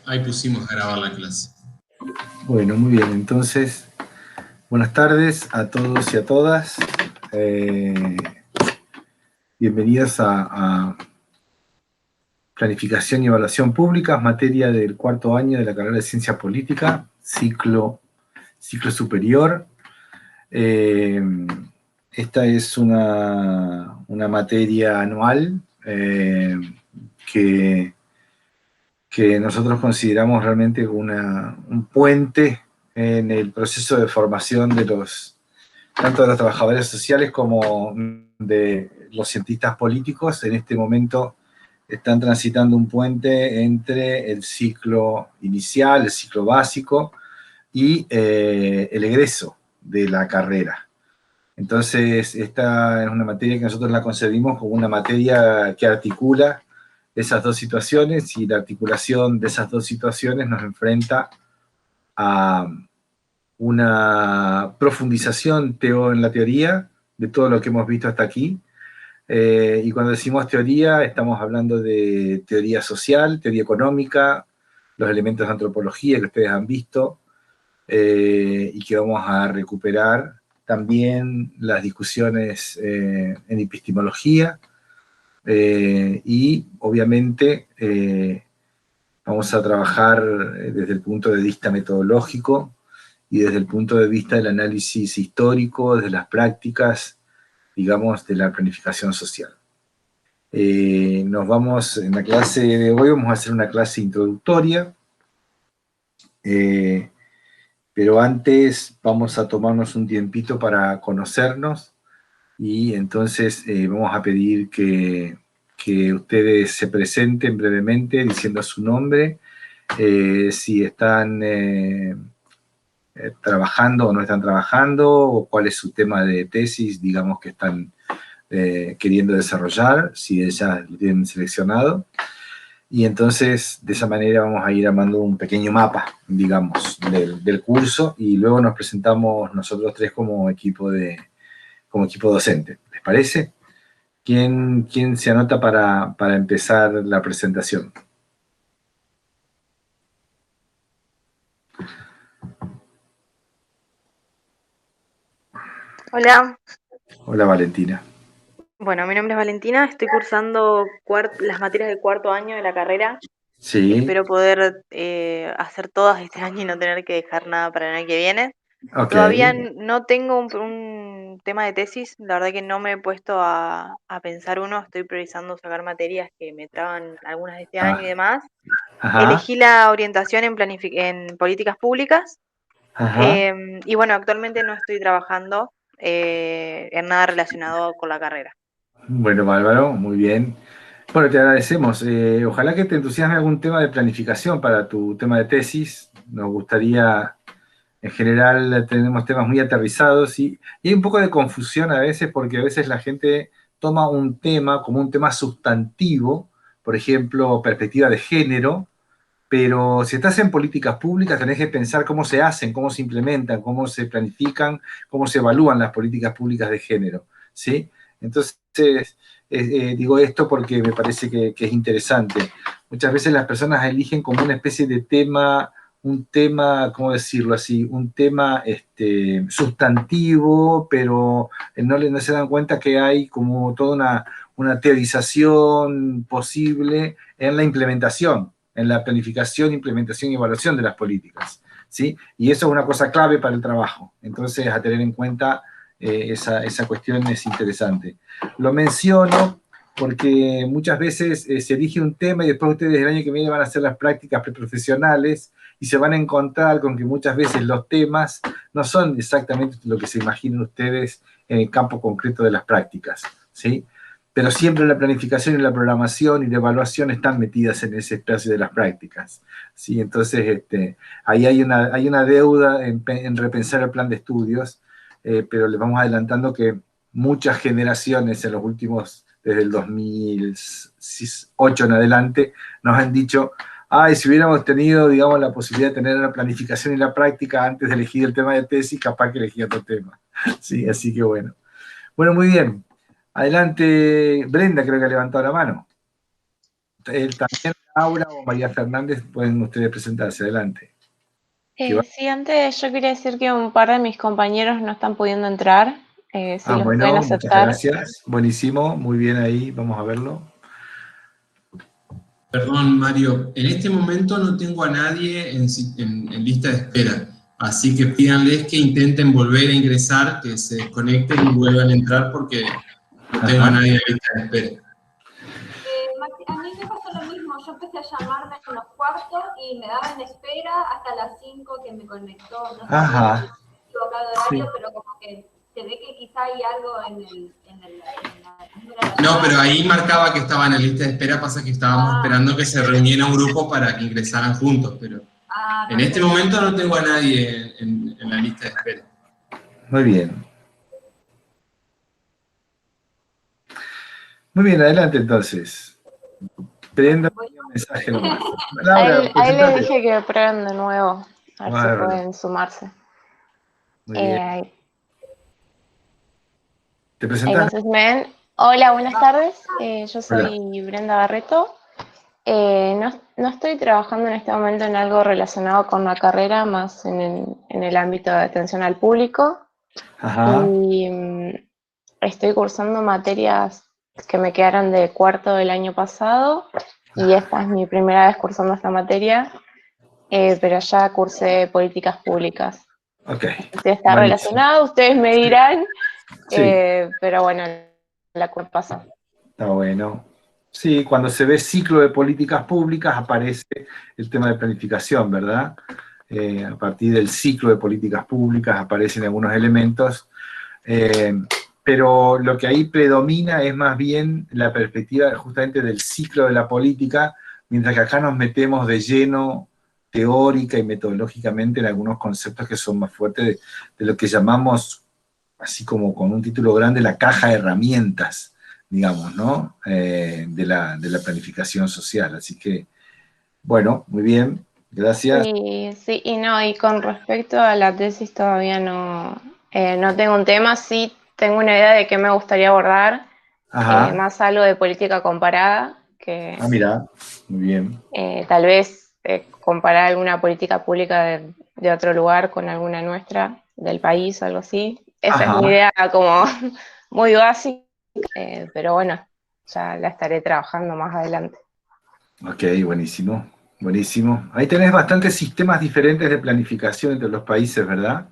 Ahí pusimos a grabar la clase. Bueno, muy bien. Entonces, buenas tardes a todos y a todas. Bienvenidas a Planificación y Evaluación Públicas, materia del cuarto año de la carrera de Ciencia Política, ciclo superior. Esta es una materia anual que nosotros consideramos realmente un puente en el proceso de formación tanto de los trabajadores sociales como de los cientistas políticos. En este momento están transitando un puente entre el ciclo inicial, el ciclo básico y el egreso de la carrera. Entonces, esta es una materia que nosotros la concebimos como una materia que articula esas dos situaciones, y la articulación de esas dos situaciones nos enfrenta a una profundización en la teoría de todo lo que hemos visto hasta aquí. Y cuando decimos teoría, estamos hablando de teoría social, teoría económica, los elementos de antropología que ustedes han visto, y que vamos a recuperar también las discusiones en epistemología, y obviamente vamos a trabajar desde el punto de vista metodológico y desde el punto de vista del análisis histórico, de las prácticas, digamos, de la planificación social. En la clase de hoy vamos a hacer una clase introductoria, pero antes vamos a tomarnos un tiempito para conocernos, y entonces vamos a pedir que ustedes se presenten brevemente diciendo su nombre, si están trabajando o no están trabajando, o cuál es su tema de tesis, digamos, que están queriendo desarrollar, si ya lo tienen seleccionado. Y entonces, de esa manera vamos a ir armando un pequeño mapa, digamos, del curso, y luego nos presentamos nosotros tres como equipo docente. ¿Les parece? ¿Quién se anota para empezar la presentación? Hola, Hola, Valentina. bueno, mi nombre es Valentina, estoy cursando las materias del cuarto año de la carrera. Sí, Espero poder hacer todas este año y no tener que dejar nada para el año que viene. ok. Todavía no tengo un tema de tesis, la verdad que no me he puesto a pensar uno, estoy priorizando sacar materias que me traban algunas de este año y Ah, demás. ajá, Elegí la orientación en políticas públicas. ajá. Y bueno, actualmente no estoy trabajando en nada relacionado con la carrera. Bueno, Bárbaro, muy bien. Bueno, te agradecemos. Ojalá que te entusiasme algún tema de planificación para tu tema de tesis. Nos gustaría, en general, tenemos temas muy aterrizados, y hay un poco de confusión a veces, porque a veces la gente toma un tema como un tema sustantivo, por ejemplo, perspectiva de género, pero si estás en políticas públicas tenés que pensar cómo se hacen, cómo se implementan, cómo se planifican, cómo se evalúan las políticas públicas de género, ¿sí? Entonces, digo esto porque me parece que es interesante. Muchas veces las personas eligen como una especie de tema, un tema, ¿cómo decirlo así? Un tema sustantivo, pero no se dan cuenta que hay como toda una teorización posible en la implementación, en la planificación, implementación y evaluación de las políticas, ¿sí? Y eso es una cosa clave para el trabajo. Entonces, a tener en cuenta, esa cuestión es interesante. Lo menciono porque muchas veces se elige un tema y después ustedes el año que viene van a hacer las prácticas preprofesionales y se van a encontrar con que muchas veces los temas no son exactamente lo que se imaginan ustedes en el campo concreto de las prácticas, ¿sí? Pero siempre la planificación y la programación y la evaluación están metidas en ese espacio de las prácticas, ¿sí? Entonces, ahí hay una deuda en repensar el plan de estudios, pero les vamos adelantando que muchas generaciones en los últimos, desde el 2008 en adelante, nos han dicho: ay, si hubiéramos tenido, digamos, la posibilidad de tener la planificación y la práctica antes de elegir el tema de tesis, capaz que elegía otro tema. Sí, así que bueno. Bueno, muy bien. Adelante, Brenda, creo que ha levantado la mano. También Laura o María Fernández pueden ustedes presentarse. Adelante. Sí, antes yo quería decir que un par de mis compañeros no están pudiendo entrar. Si los pueden Bueno, muchas aceptar. gracias. Buenísimo, muy bien ahí, vamos a verlo. Perdón, Mario, en este momento no tengo a nadie en lista de espera, así que pídanles que intenten volver a ingresar, que se desconecten y vuelvan a entrar porque no tengo a nadie en lista de espera. A mí me pasó lo mismo, yo empecé a llamarme en los cuartos y me daban espera hasta las 5 que me conectó, no sé si estoy equivocado de horario, pero como que se ve que quizá hay algo en la No, pero ahí marcaba que estaban en lista de espera, pasa que estábamos esperando que se reuniera un grupo para que ingresaran juntos, pero en este momento no tengo a nadie en la lista de espera. Muy bien. Muy bien, adelante entonces. Prenda un mensaje nomás. Laura, Ahí les dije que prueben de nuevo, a ver si pueden sumarse. Muy bien. ¿Te Ahí presentás? no sé si me ven. Hola, buenas tardes. Yo soy Brenda Barreto. No estoy trabajando en este momento en algo relacionado con la carrera, más en el ámbito de atención al público. Y estoy cursando materias que me quedaron de cuarto del año pasado, y esta es mi primera vez cursando esta materia, pero ya cursé políticas públicas. Si está relacionado, ustedes me dirán, pero bueno, la curva pasa. Está bueno. Sí, cuando se ve ciclo de políticas públicas aparece el tema de planificación, ¿verdad? A partir del ciclo de políticas públicas aparecen algunos elementos, pero lo que ahí predomina es más bien la perspectiva justamente del ciclo de la política, mientras que acá nos metemos de lleno teórica y metodológicamente en algunos conceptos que son más fuertes de lo que llamamos, así como con un título grande, la caja de herramientas, digamos, ¿no? De la planificación social. Así que, bueno, muy bien, gracias. Sí, y con respecto a la tesis todavía no tengo un tema, sí tengo una idea de qué me gustaría abordar, más algo de política comparada, que mira, muy bien. Tal vez comparar alguna política pública de otro lugar con alguna nuestra, del país o algo así. Esa es mi idea como muy básica, pero bueno, ya la estaré trabajando más adelante. Ok, buenísimo, buenísimo. Ahí tenés bastantes sistemas diferentes de planificación entre los países, ¿verdad?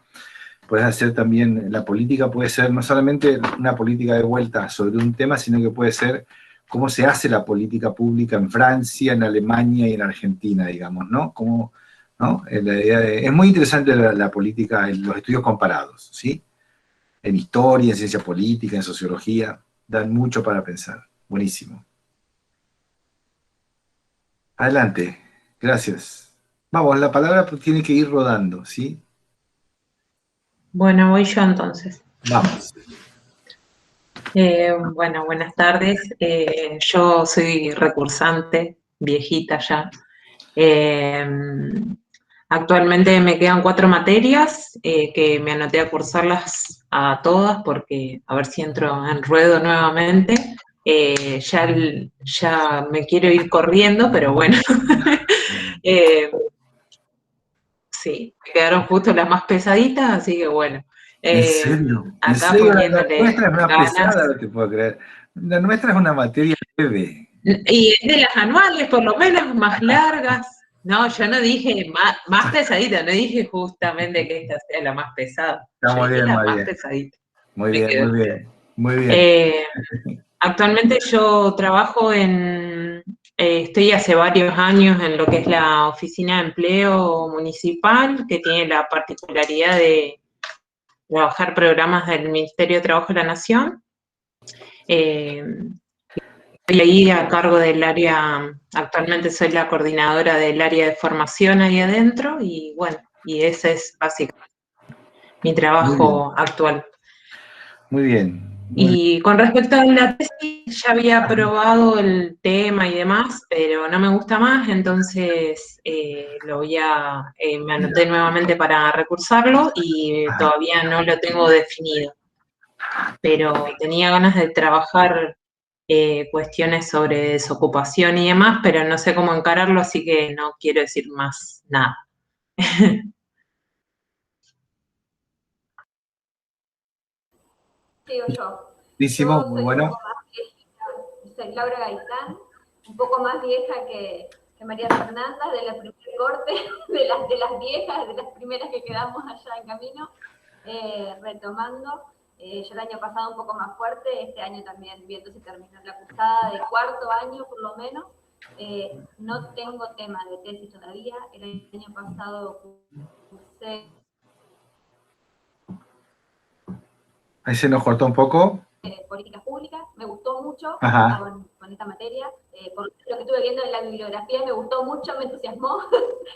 Puedes hacer también, la política puede ser no solamente una política de vuelta sobre un tema, sino que puede ser cómo se hace la política pública en Francia, en Alemania y en Argentina, digamos, ¿no? Cómo, ¿no? Es muy interesante la política, los estudios comparados, ¿sí? En historia, en ciencia política, en sociología, dan mucho para pensar. Buenísimo. Adelante, gracias. Vamos, la palabra tiene que ir rodando, ¿sí? Bueno, voy yo entonces. Vamos. Bueno, buenas tardes. Yo soy recursante, viejita ya. Actualmente me quedan 4 materias que me anoté a cursarlas a todas porque a ver si entro en ruedo nuevamente. Ya me quiero ir corriendo, pero bueno. Sí, me quedaron justo las más pesaditas, así que bueno. ¿En serio? Acá ¿En serio? La poniéndole nuestra es una ganas. pesada, no te puedo creer. La nuestra es una materia leve. Y es de las anuales, por lo menos más largas. No, yo no dije más pesadita, no dije justamente que esta sea la más pesada. Está muy bien, la muy más bien. pesadita. Muy bien, muy bien. Muy bien. Actualmente yo trabajo estoy hace varios años en lo que es la Oficina de Empleo Municipal, que tiene la particularidad de trabajar programas del Ministerio de Trabajo de la Nación. Estoy ahí a cargo del área, actualmente soy la coordinadora del área de formación ahí adentro, y bueno, y ese es básicamente mi trabajo actual. Muy bien. Y con respecto a la tesis, ya había probado el tema y demás, pero no me gusta más, entonces me anoté nuevamente para recursarlo y todavía no lo tengo definido. Pero tenía ganas de trabajar cuestiones sobre desocupación y demás, pero no sé cómo encararlo, así que no quiero decir más nada. Sigo yo. Buenísimo, Yo muy soy bueno. un poco más vieja, soy Laura Gaitán, un poco más vieja que María Fernanda, de la primer corte, de las viejas, de las primeras que quedamos allá en camino, retomando. Yo el año pasado un poco más fuerte, este año también viendo si terminó la cursada de cuarto año por lo menos. No tengo tema de tesis todavía, el año pasado cursé... Ahí se nos cortó un poco. Políticas públicas, me gustó mucho con esta materia, por lo que estuve viendo en la bibliografía me gustó mucho, me entusiasmó.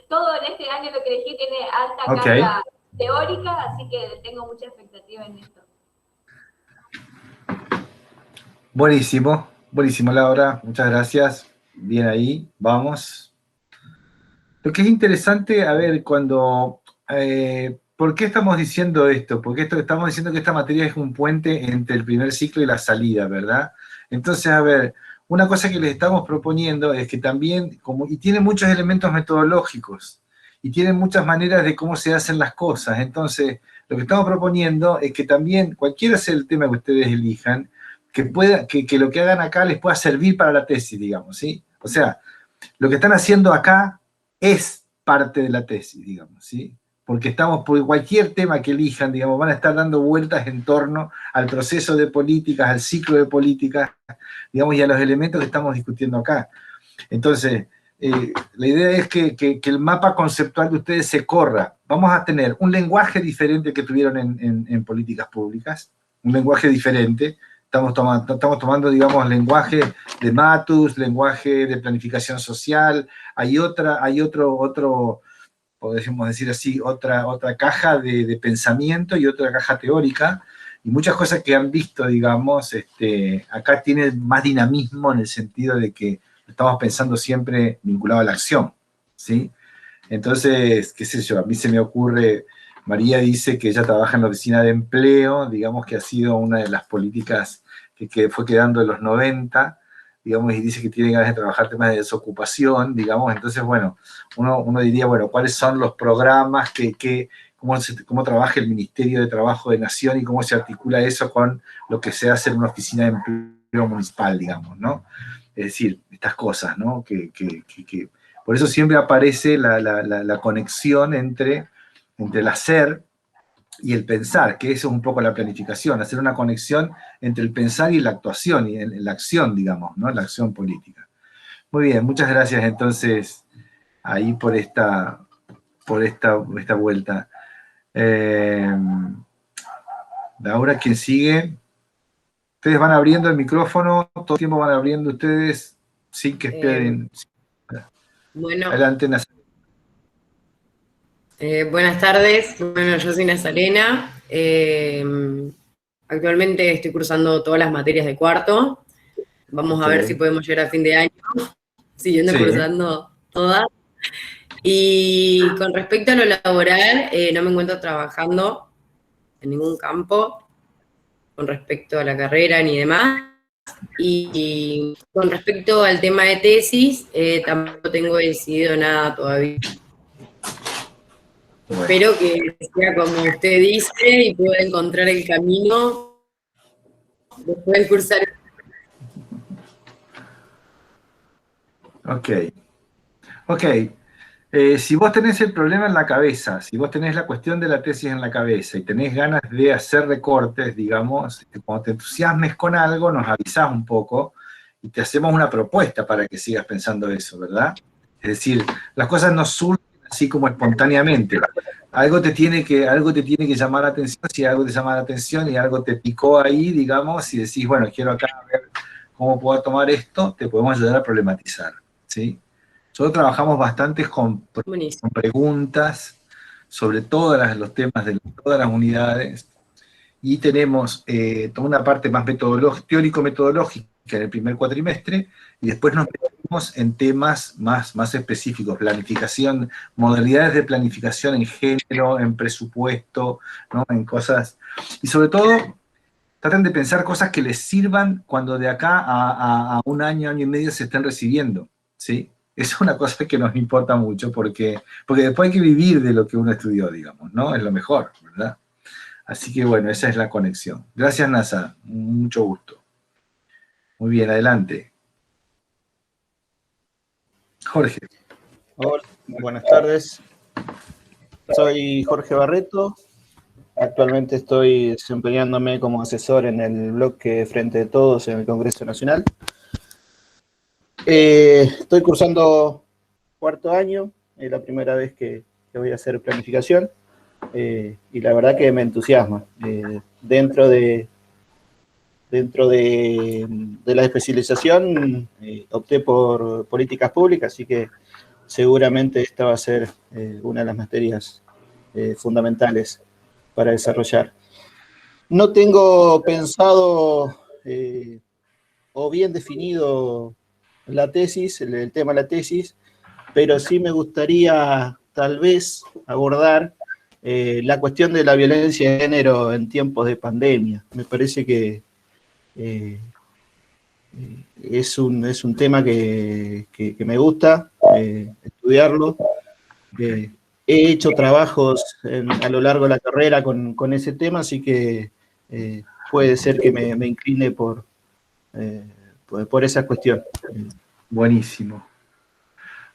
Todo en este año lo que elegí tiene alta carga teórica, así que tengo mucha expectativa en esto. Buenísimo, buenísimo Laura, muchas gracias. Bien ahí, vamos. Lo que es interesante, a ver, cuando... ¿por qué estamos diciendo esto? Porque estamos diciendo que esta materia es un puente entre el primer ciclo y la salida, ¿verdad? Entonces, a ver, una cosa que les estamos proponiendo es que también, y tiene muchos elementos metodológicos, y tiene muchas maneras de cómo se hacen las cosas. Entonces, lo que estamos proponiendo es que también, cualquiera sea el tema que ustedes elijan, que lo que hagan acá les pueda servir para la tesis, digamos, ¿sí? O sea, lo que están haciendo acá es parte de la tesis, digamos, ¿sí? Porque por cualquier tema que elijan, digamos, van a estar dando vueltas en torno al proceso de políticas, al ciclo de políticas, digamos, y a los elementos que estamos discutiendo acá. Entonces, la idea es que el mapa conceptual de ustedes se corra. Vamos a tener un lenguaje diferente que tuvieron en políticas públicas, un lenguaje diferente. Estamos tomando, digamos, lenguaje de Matus, lenguaje de planificación social, hay otro podemos decir así, otra caja de pensamiento y otra caja teórica, y muchas cosas que han visto, digamos, acá tiene más dinamismo en el sentido de que estamos pensando siempre vinculado a la acción, ¿sí? Entonces, qué sé yo, a mí se me ocurre, María dice que ella trabaja en la oficina de empleo, digamos que ha sido una de las políticas que fue quedando en los 90, digamos, y dice que tiene ganas de trabajar temas de desocupación, digamos, entonces, bueno, uno diría, bueno, ¿cuáles son los programas cómo trabaja el Ministerio de Trabajo de Nación y cómo se articula eso con lo que se hace en una oficina de empleo municipal, digamos, ¿no? Es decir, estas cosas, ¿no? Por eso siempre aparece la conexión entre el hacer y el pensar, que eso es un poco la planificación, hacer una conexión entre el pensar y la actuación, y la acción, digamos, ¿no? La acción política. Muy bien, muchas gracias entonces ahí por esta vuelta. Ahora, ¿quién sigue? Ustedes van abriendo el micrófono, todo el tiempo van abriendo ustedes sin que esperen. Bueno. Adelante, Nazarena. Buenas tardes, bueno, yo soy Nazarena. Actualmente estoy cursando todas las materias de cuarto. Vamos a ver si podemos llegar a fin de año, siguiendo cursando todas. Y con respecto a lo laboral, no me encuentro trabajando en ningún campo con respecto a la carrera ni demás. Y con respecto al tema de tesis, tampoco tengo decidido nada todavía. Bueno. Espero que sea como usted dice y pueda encontrar el camino después de cursar. Ok. Si vos tenés el problema en la cabeza, si vos tenés la cuestión de la tesis en la cabeza y tenés ganas de hacer recortes, digamos, cuando te entusiasmes con algo, nos avisás un poco y te hacemos una propuesta para que sigas pensando eso, ¿verdad? Es decir, las cosas no surgen así como espontáneamente. Algo te tiene que llamar la atención, si algo te llama la atención y algo te picó ahí, digamos, y decís, bueno, quiero acá ver cómo puedo tomar esto, te podemos ayudar a problematizar, ¿sí? Nosotros trabajamos bastante con preguntas sobre todos los temas de todas las unidades y tenemos toda una parte más teórico-metodológica en el primer cuatrimestre y después nos metemos en temas más específicos, planificación, modalidades de planificación en género, en presupuesto, ¿no? En cosas, y sobre todo traten de pensar cosas que les sirvan cuando de acá a un año, año y medio se estén recibiendo, ¿sí? Es una cosa que nos importa mucho porque después hay que vivir de lo que uno estudió, digamos, ¿no? Es lo mejor, ¿verdad? Así que bueno, esa es la conexión. Gracias, NASA. Mucho gusto. Muy bien, adelante. Jorge. Hola, buenas tardes. Soy Jorge Barreto. Actualmente estoy desempeñándome como asesor en el bloque Frente de Todos en el Congreso Nacional. Estoy cursando cuarto año, es la primera vez que voy a hacer planificación, y la verdad que me entusiasma. Dentro de la especialización opté por políticas públicas, así que seguramente esta va a ser una de las materias fundamentales para desarrollar. No tengo pensado o bien definido la tesis, el tema de la tesis, pero sí me gustaría tal vez abordar la cuestión de la violencia de género en tiempos de pandemia. Me parece que es un tema que me gusta estudiarlo. He hecho trabajos a lo largo de la carrera con ese tema, así que puede ser que me incline por esa cuestión. Buenísimo.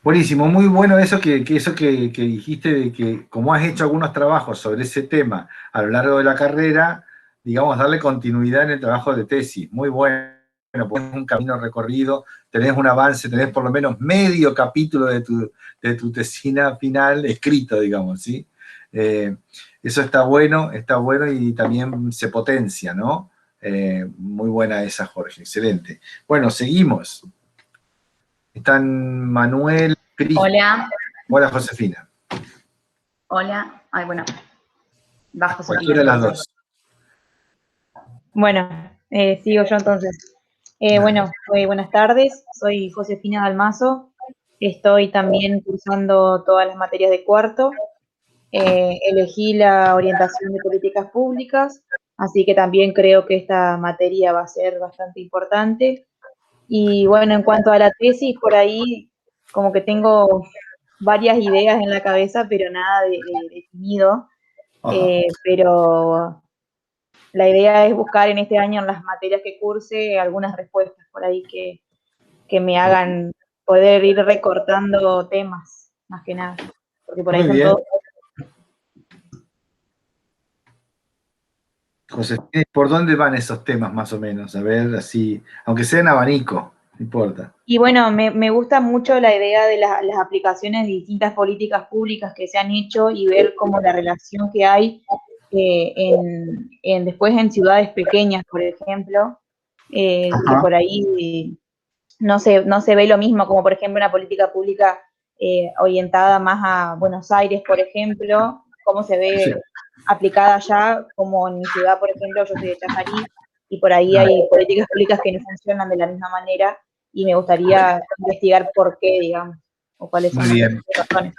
Buenísimo, muy bueno eso que dijiste, de que como has hecho algunos trabajos sobre ese tema a lo largo de la carrera, digamos, darle continuidad en el trabajo de tesis. Muy bueno, porque es un camino recorrido, tenés un avance, tenés por lo menos medio capítulo de tu tesina final escrito, digamos, ¿sí? Eso está bueno y también se potencia, ¿no? Muy buena esa, Jorge, excelente. Bueno, seguimos. Están Manuel, Cris. Hola. Hola, Josefina. Hola. Ay, bueno. Va Josefina. Cualquiera de las dos. Bueno, sigo yo entonces. Bueno, buenas tardes. Soy Josefina Dalmazo. Estoy también cursando todas las materias de cuarto. Elegí la orientación de políticas públicas, así que también creo que esta materia va a ser bastante importante. Y bueno, en cuanto a la tesis, por ahí como que tengo varias ideas en la cabeza, pero nada de definido. Pero la idea es buscar en este año, en las materias que curse, algunas respuestas por ahí que me hagan poder ir recortando temas, más que nada. Porque por ahí son todos. Josefina, ¿por dónde van esos temas más o menos? A ver, así, aunque sea en abanico, no importa. Y bueno, me gusta mucho la idea de las aplicaciones de distintas políticas públicas que se han hecho y ver cómo la relación que hay después en ciudades pequeñas, por ejemplo, que por ahí no se ve lo mismo, como por ejemplo una política pública orientada más a Buenos Aires, por ejemplo, cómo se ve aplicada allá, como en mi ciudad, por ejemplo, yo soy de Chajarí, y por ahí hay políticas públicas que no funcionan de la misma manera, y me gustaría investigar por qué, digamos, o cuáles son las razones.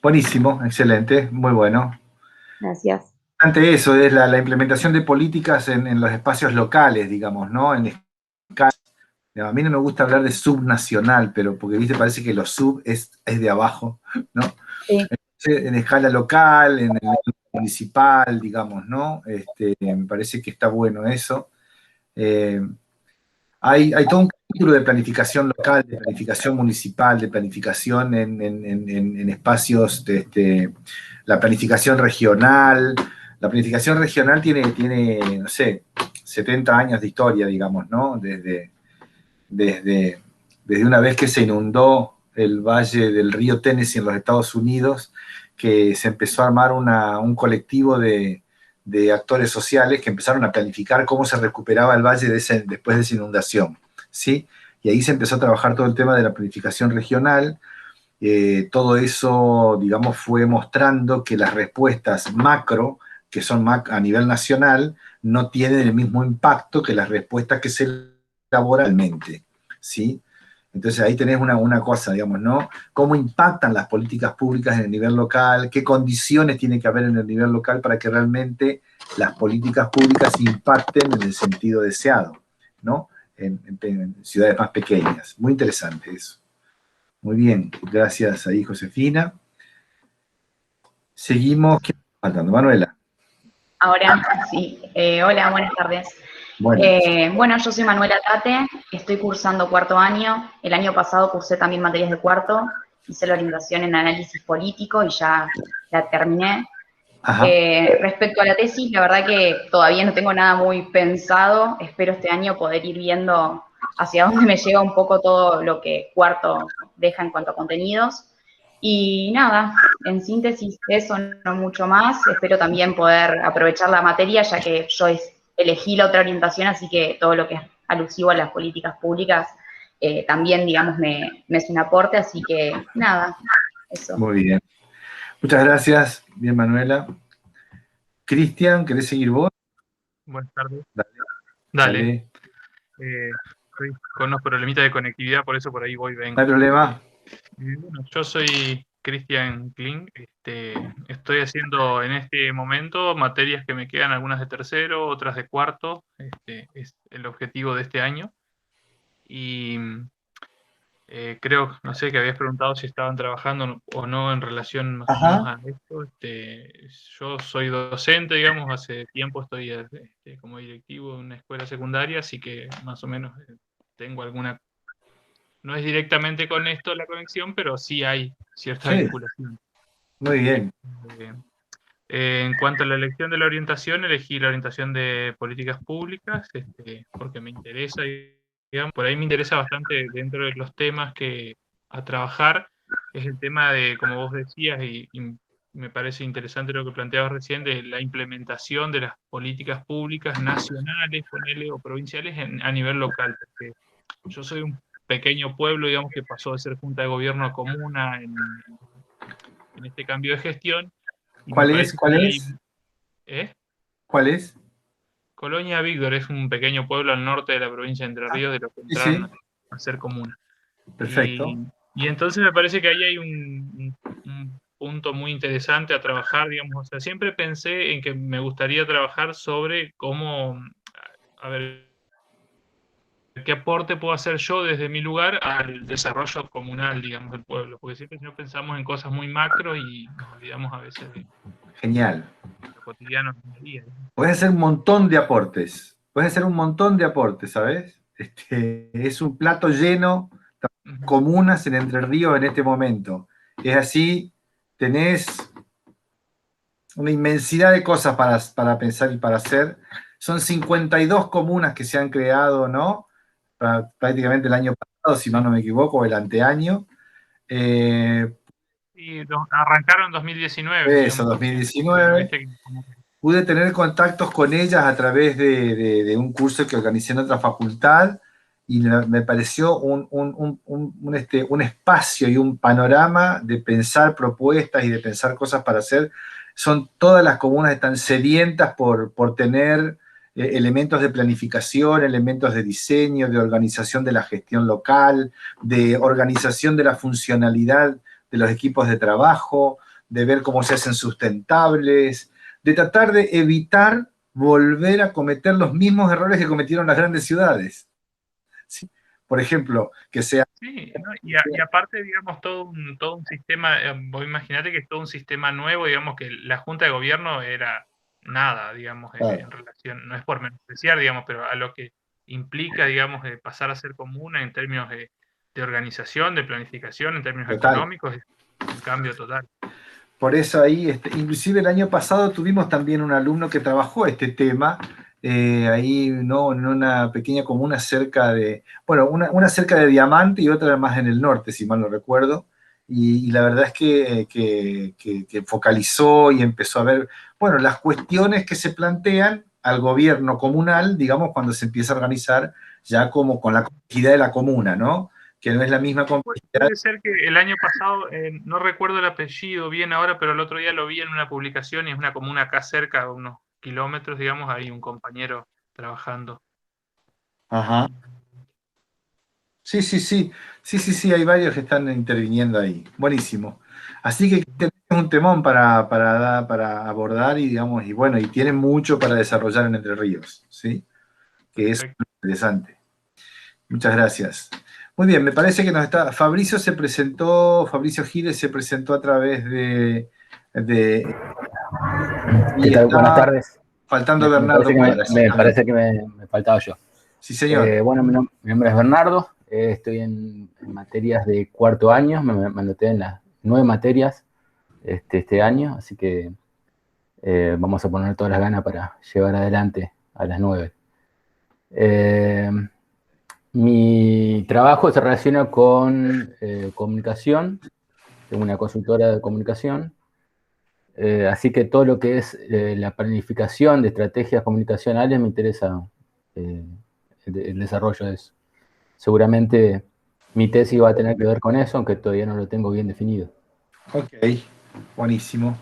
Buenísimo, excelente, muy bueno. Gracias. Ante eso es la implementación de políticas en los espacios locales, digamos, ¿no? A mí no me gusta hablar de subnacional, pero porque, viste, parece que lo sub es de abajo, ¿no? Sí. En escala local, en el municipal, digamos, ¿no? Me parece que está bueno eso. Hay todo un capítulo de planificación local, de planificación municipal, de planificación en espacios, la planificación regional. La planificación regional tiene, no sé, 70 años de historia, digamos, ¿no? Desde una vez que se inundó el valle del río Tennessee en los Estados Unidos, que se empezó a armar un colectivo de actores sociales que empezaron a planificar cómo se recuperaba el valle después de esa inundación, ¿sí? Y ahí se empezó a trabajar todo el tema de la planificación regional. Todo eso, digamos, fue mostrando que las respuestas macro, que son a nivel nacional, no tienen el mismo impacto que las respuestas que se elaboran localmente, ¿sí? Entonces ahí tenés una cosa, digamos, ¿no? Cómo impactan las políticas públicas en el nivel local, qué condiciones tiene que haber en el nivel local para que realmente las políticas públicas impacten en el sentido deseado, ¿no? En ciudades más pequeñas. Muy interesante eso. Muy bien, gracias ahí, Josefina. Seguimos. ¿Qué está faltando? Manuela. Ahora sí. Hola, buenas tardes. Bueno, yo soy Manuela Tate, estoy cursando cuarto año. El año pasado cursé también materias de cuarto, hice la orientación en análisis político y ya la terminé. Respecto a la tesis, la verdad que todavía no tengo nada muy pensado. Espero este año poder ir viendo hacia dónde me llega un poco todo lo que cuarto deja en cuanto a contenidos. Y nada, en síntesis eso, no mucho más. Espero también poder aprovechar la materia, ya que yo elegí la otra orientación, así que todo lo que es alusivo a las políticas públicas también, digamos, me es un aporte. Así que nada, eso. Muy bien. Muchas gracias. Bien, Manuela. Cristian, ¿querés seguir vos? Buenas tardes. Dale. Estoy con unos problemitas de conectividad, por eso por ahí vengo. No hay problema. Bueno, yo soy Cristian Kling. Estoy haciendo en este momento materias que me quedan, algunas de tercero, otras de cuarto. Es el objetivo de este año. Y creo, no sé, que habías preguntado si estaban trabajando o no en relación más o menos a esto. Yo soy docente, digamos, hace tiempo estoy como directivo en una escuela secundaria, así que más o menos tengo alguna... No es directamente con esto la conexión, pero sí hay cierta vinculación. Muy bien. En cuanto a la elección de la orientación, elegí la orientación de políticas públicas, porque me interesa, digamos, por ahí me interesa bastante dentro de los temas que a trabajar, es el tema de, como vos decías, y me parece interesante lo que planteabas recién, de la implementación de las políticas públicas nacionales, ponele, o provinciales a nivel local, porque yo soy un pequeño pueblo, digamos, que pasó de ser junta de gobierno a comuna en este cambio de gestión. ¿Cuál es? ¿Cuál es? Colonia Víctor es un pequeño pueblo al norte de la provincia de Entre Ríos, de los que entraron a ser comuna. Perfecto. Y entonces me parece que ahí hay un punto muy interesante a trabajar, digamos. O sea, siempre pensé en que me gustaría trabajar sobre cómo, a ver, qué aporte puedo hacer yo desde mi lugar al desarrollo comunal, digamos, del pueblo. Porque siempre no pensamos en cosas muy macro y nos olvidamos a veces de Genial. lo cotidiano del día. Puedes hacer un montón de aportes. ¿Sabes? Es un plato lleno de comunas en Entre Ríos en este momento. Es así, tenés una inmensidad de cosas para pensar y para hacer. Son 52 comunas que se han creado, ¿no? Prácticamente el año pasado, si mal no me equivoco, o el anteaño. Y arrancaron en 2019. Eso, 2019. Pude tener contactos con ellas a través de un curso que organicé en otra facultad y me pareció un espacio y un panorama de pensar propuestas y de pensar cosas para hacer. Todas las comunas están sedientas por tener elementos de planificación, elementos de diseño, de organización de la gestión local, de organización de la funcionalidad de los equipos de trabajo, de ver cómo se hacen sustentables, de tratar de evitar volver a cometer los mismos errores que cometieron las grandes ciudades. ¿Sí? Por ejemplo, que sea... Sí, ¿no? y aparte, digamos, todo un sistema, vos imaginate que es todo un sistema nuevo, digamos, que la Junta de Gobierno era nada, digamos, en relación, no es por menospreciar, digamos, pero a lo que implica, digamos, pasar a ser comuna en términos de organización, de planificación, en términos económicos, es un cambio total. Por eso ahí, inclusive el año pasado tuvimos también un alumno que trabajó este tema, ahí ¿no? En una pequeña comuna cerca de, bueno, una cerca de Diamante y otra más en el norte, si mal no recuerdo, y la verdad es que focalizó y empezó a ver, bueno, las cuestiones que se plantean al gobierno comunal, digamos, cuando se empieza a organizar ya como con la complejidad de la comuna, ¿no? Que no es la misma complejidad. Puede ser que el año pasado, no recuerdo el apellido bien ahora, pero el otro día lo vi en una publicación y es una comuna acá cerca, a unos kilómetros, digamos, hay un compañero trabajando. Ajá. Sí, hay varios que están interviniendo ahí. Buenísimo. Así que tenemos un temón para abordar y, digamos, y bueno, y tienen mucho para desarrollar en Entre Ríos, ¿sí? Que es interesante. Muchas gracias. Muy bien, me parece que Fabricio Giles se presentó a través de ¿Qué tal? Buenas tardes. Faltando Bernardo. Me parece que me faltaba yo. Sí, señor. Bueno, mi nombre es Bernardo, estoy en materias de cuarto año, me anoté en las 9 materias este año, así que vamos a poner todas las ganas para llevar adelante a las 9. Mi trabajo se relaciona con comunicación, tengo una consultora de comunicación, así que todo lo que es la planificación de estrategias comunicacionales me interesa el desarrollo de eso. Seguramente mi tesis va a tener que ver con eso, aunque todavía no lo tengo bien definido. Ok, buenísimo.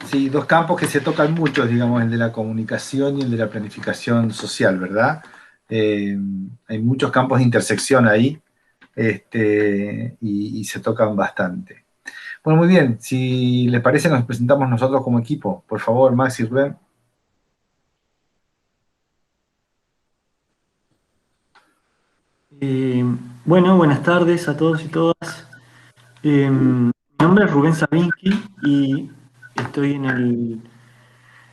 Sí, 2 campos que se tocan mucho, digamos, el de la comunicación y el de la planificación social, ¿verdad? Hay muchos campos de intersección ahí y se tocan bastante. Bueno, muy bien. Si les parece, nos presentamos nosotros como equipo. Por favor, Max y Rubén. Bueno, buenas tardes a todos y todas. Mi nombre es Rubén Sabinsky y estoy en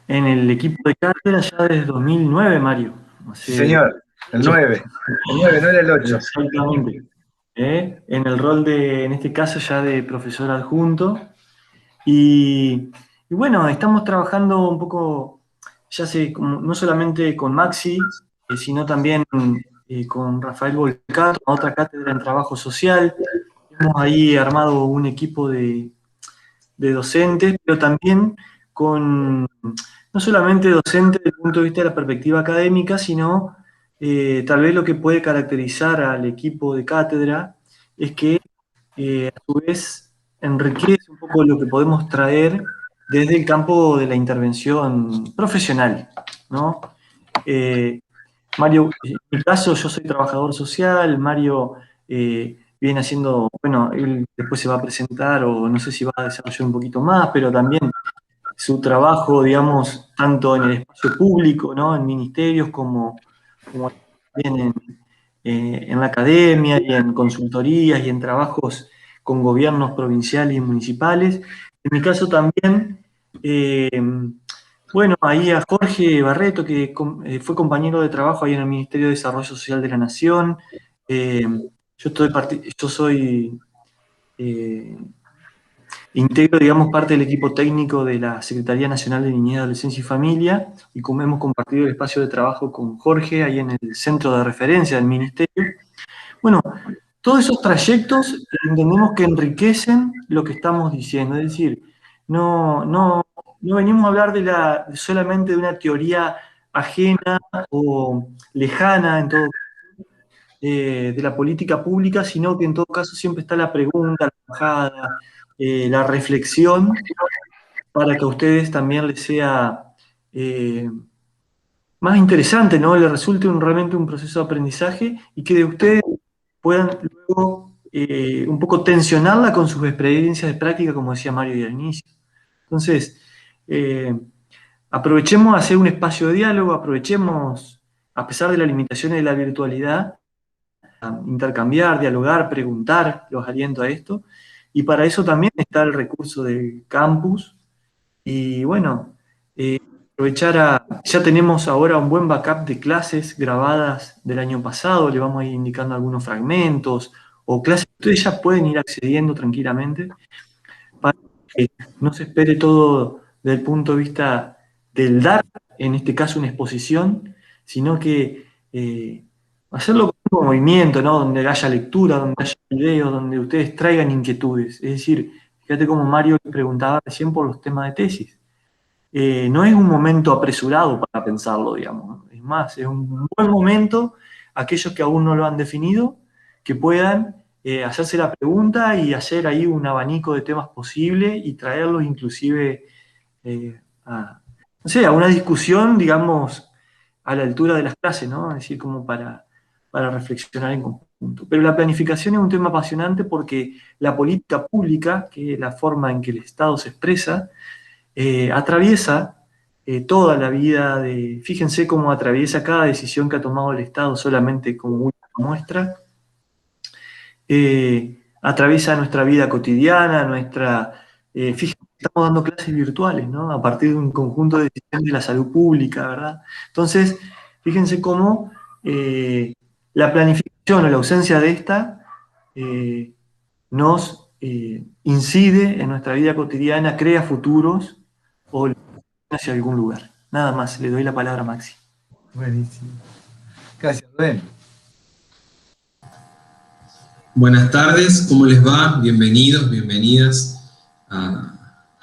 el equipo de cátedra ya desde 2009, Mario. Sí, señor, el 9. El 9, no era el 8. Exactamente. En el rol en este caso ya de profesor adjunto. Y bueno, estamos trabajando un poco, no solamente con Maxi, sino también con Rafael Volcato, otra cátedra en trabajo social. Hemos ahí armado un equipo de docentes, pero también no solamente docentes desde el punto de vista de la perspectiva académica, sino tal vez lo que puede caracterizar al equipo de cátedra es que a su vez enriquece un poco lo que podemos traer desde el campo de la intervención profesional, ¿no? Mario, en mi caso, yo soy trabajador social, Mario viene haciendo, bueno, él después se va a presentar o no sé si va a desarrollar un poquito más, pero también su trabajo, digamos, tanto en el espacio público, ¿no? En ministerios como también en la academia y en consultorías y en trabajos con gobiernos provinciales y municipales. En mi caso también, bueno, ahí a Jorge Barreto, que fue compañero de trabajo ahí en el Ministerio de Desarrollo Social de la Nación. Yo soy integro, digamos, parte del equipo técnico de la Secretaría Nacional de Niñez, Adolescencia y Familia, y como hemos compartido el espacio de trabajo con Jorge, ahí en el centro de referencia del Ministerio. Bueno, todos esos trayectos entendemos que enriquecen lo que estamos diciendo, es decir, no venimos a hablar solamente de una teoría ajena o lejana, en todo caso, de la política pública, sino que en todo caso siempre está la pregunta, la bajada, la reflexión, para que a ustedes también les sea más interesante, ¿no? Les resulte realmente un proceso de aprendizaje y que de ustedes puedan luego un poco tensionarla con sus experiencias de práctica, como decía Mario al inicio. Entonces, aprovechemos a hacer un espacio de diálogo, aprovechemos, a pesar de las limitaciones de la virtualidad, a intercambiar, dialogar, preguntar, los aliento a esto. Y para eso también está el recurso del campus. Y bueno, aprovechar ya tenemos ahora un buen backup de clases grabadas del año pasado, le vamos a ir indicando algunos fragmentos o clases que ustedes ya pueden ir accediendo tranquilamente para que no se espere todo desde el punto de vista del dar, en este caso una exposición, sino que hacerlo con un movimiento, ¿no? Donde haya lectura, donde haya videos, donde ustedes traigan inquietudes. Es decir, fíjate como Mario preguntaba recién por los temas de tesis. No es un momento apresurado para pensarlo, digamos. Es más, es un buen momento, aquellos que aún no lo han definido, que puedan hacerse la pregunta y hacer ahí un abanico de temas posibles y traerlos inclusive a una discusión, digamos, a la altura de las clases, ¿no? Es decir, como para para reflexionar en conjunto. Pero la planificación es un tema apasionante porque la política pública, que es la forma en que el Estado se expresa, atraviesa toda la vida fíjense cómo atraviesa cada decisión que ha tomado el Estado solamente como una muestra, atraviesa nuestra vida cotidiana, fíjense, estamos dando clases virtuales, ¿no? A partir de un conjunto de decisiones de la salud pública, ¿verdad? Entonces, fíjense cómo la planificación o la ausencia de esta nos incide en nuestra vida cotidiana, crea futuros o hacia algún lugar. Nada más, le doy la palabra a Maxi. Buenísimo. Gracias, Rubén. Buenas tardes, ¿cómo les va? Bienvenidos, bienvenidas a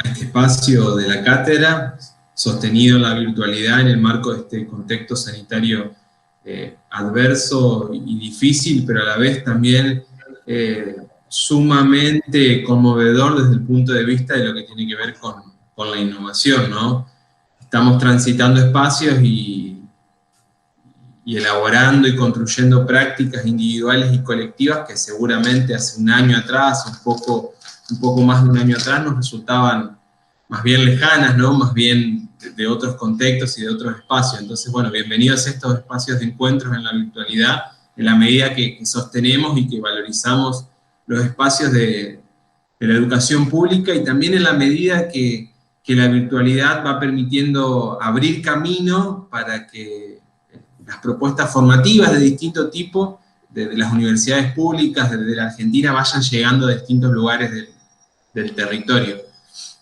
este espacio de la cátedra, sostenido en la virtualidad en el marco de este contexto sanitario adverso y difícil, pero a la vez también sumamente conmovedor desde el punto de vista de lo que tiene que ver con la innovación, ¿no? Estamos transitando espacios y elaborando y construyendo prácticas individuales y colectivas que seguramente hace un año atrás, un poco más de un año atrás, nos resultaban más bien lejanas, ¿no? Más bien de otros contextos y de otros espacios. Entonces, bueno, bienvenidos a estos espacios de encuentros en la virtualidad, en la medida que sostenemos y que valorizamos los espacios de la educación pública, y también en la medida que la virtualidad va permitiendo abrir camino para que las propuestas formativas de distinto tipo de las universidades públicas de la Argentina vayan llegando a distintos lugares del territorio.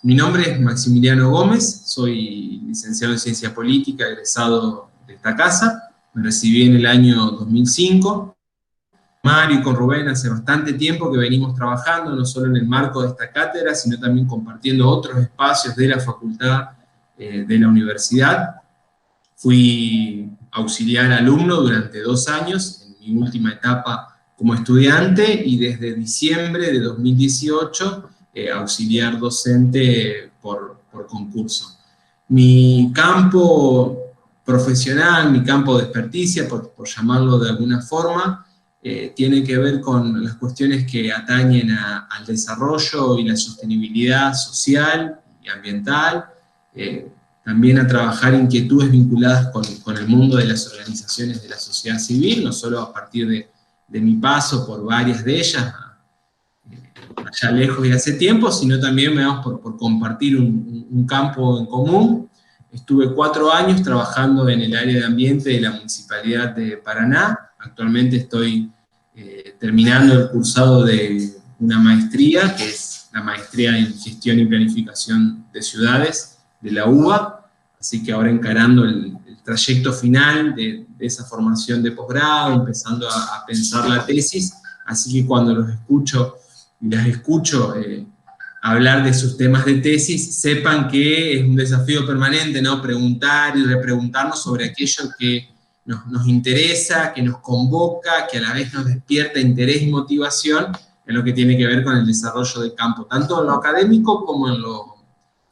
Mi nombre es Maximiliano Gómez, soy licenciado en Ciencia Política, egresado de esta casa, me recibí en el año 2005. Mario y con Rubén hace bastante tiempo que venimos trabajando, no solo en el marco de esta cátedra, sino también compartiendo otros espacios de la facultad, de la universidad. Fui auxiliar alumno durante 2 años, en mi última etapa como estudiante, y desde diciembre de 2018 auxiliar docente por concurso. Mi campo profesional, mi campo de experticia, por llamarlo de alguna forma, tiene que ver con las cuestiones que atañen al desarrollo y la sostenibilidad social y ambiental, también a trabajar inquietudes vinculadas con el mundo de las organizaciones de la sociedad civil, no solo a partir de mi paso por varias de ellas, allá lejos y hace tiempo, sino también por compartir un campo en común. Estuve 4 años trabajando en el área de ambiente de la Municipalidad de Paraná. Actualmente estoy terminando el cursado de una maestría, que es la maestría en Gestión y Planificación de Ciudades de la UBA, así que ahora encarando el trayecto final de esa formación de posgrado, empezando a pensar la tesis, así que cuando los escucho y las escucho hablar de sus temas de tesis, sepan que es un desafío permanente, ¿no? Preguntar y repreguntarnos sobre aquello que nos interesa, que nos convoca, que a la vez nos despierta interés y motivación en lo que tiene que ver con el desarrollo del campo, tanto en lo académico como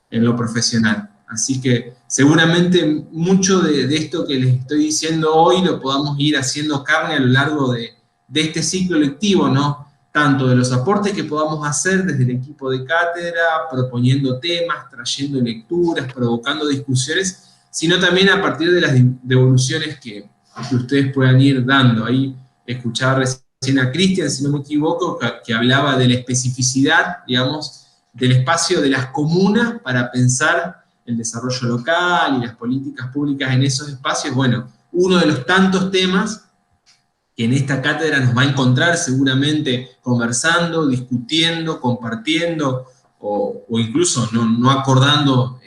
en lo profesional. Así que seguramente mucho de esto que les estoy diciendo hoy lo podamos ir haciendo carne a lo largo de este ciclo lectivo, ¿no? Tanto de los aportes que podamos hacer desde el equipo de cátedra, proponiendo temas, trayendo lecturas, provocando discusiones, sino también a partir de las devoluciones que ustedes puedan ir dando. Ahí escuchaba recién a Cristian, si no me equivoco, que hablaba de la especificidad, digamos, del espacio de las comunas para pensar el desarrollo local y las políticas públicas en esos espacios. Bueno, uno de los tantos temas que en esta cátedra nos va a encontrar seguramente conversando, discutiendo, compartiendo, o incluso no acordando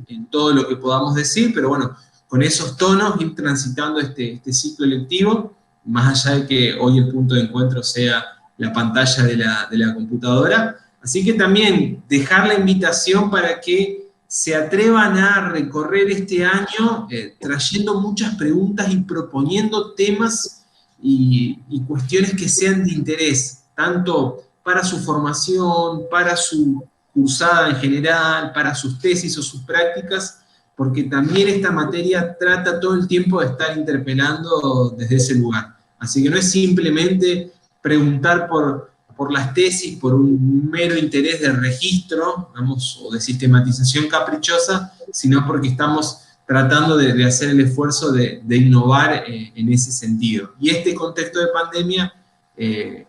en todo lo que podamos decir, pero bueno, con esos tonos ir transitando este ciclo lectivo, más allá de que hoy el punto de encuentro sea la pantalla de la computadora. Así que también dejar la invitación para que se atrevan a recorrer este año trayendo muchas preguntas y proponiendo temas y cuestiones que sean de interés, tanto para su formación, para su cursada en general, para sus tesis o sus prácticas, porque también esta materia trata todo el tiempo de estar interpelando desde ese lugar. Así que no es simplemente preguntar por las tesis, por un mero interés de registro, digamos, o de sistematización caprichosa, sino porque estamos tratando de hacer el esfuerzo de innovar en ese sentido. Y este contexto de pandemia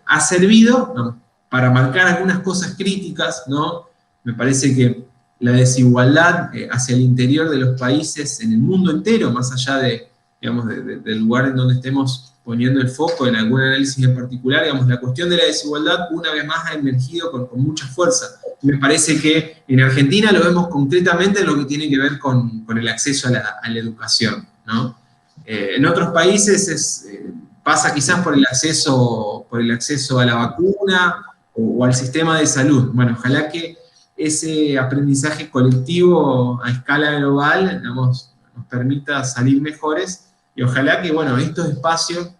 ha servido, ¿no?, para marcar algunas cosas críticas, ¿no? Me parece que la desigualdad hacia el interior de los países, en el mundo entero, más allá de, digamos, del lugar en donde estemos poniendo el foco en algún análisis en particular, digamos, la cuestión de la desigualdad una vez más ha emergido con mucha fuerza. Me parece que en Argentina lo vemos concretamente en lo que tiene que ver con el acceso a la educación, ¿no? En otros países pasa quizás por el acceso a la vacuna o al sistema de salud. Bueno, ojalá que ese aprendizaje colectivo a escala global, digamos, nos permita salir mejores, y ojalá que, bueno, estos espacios,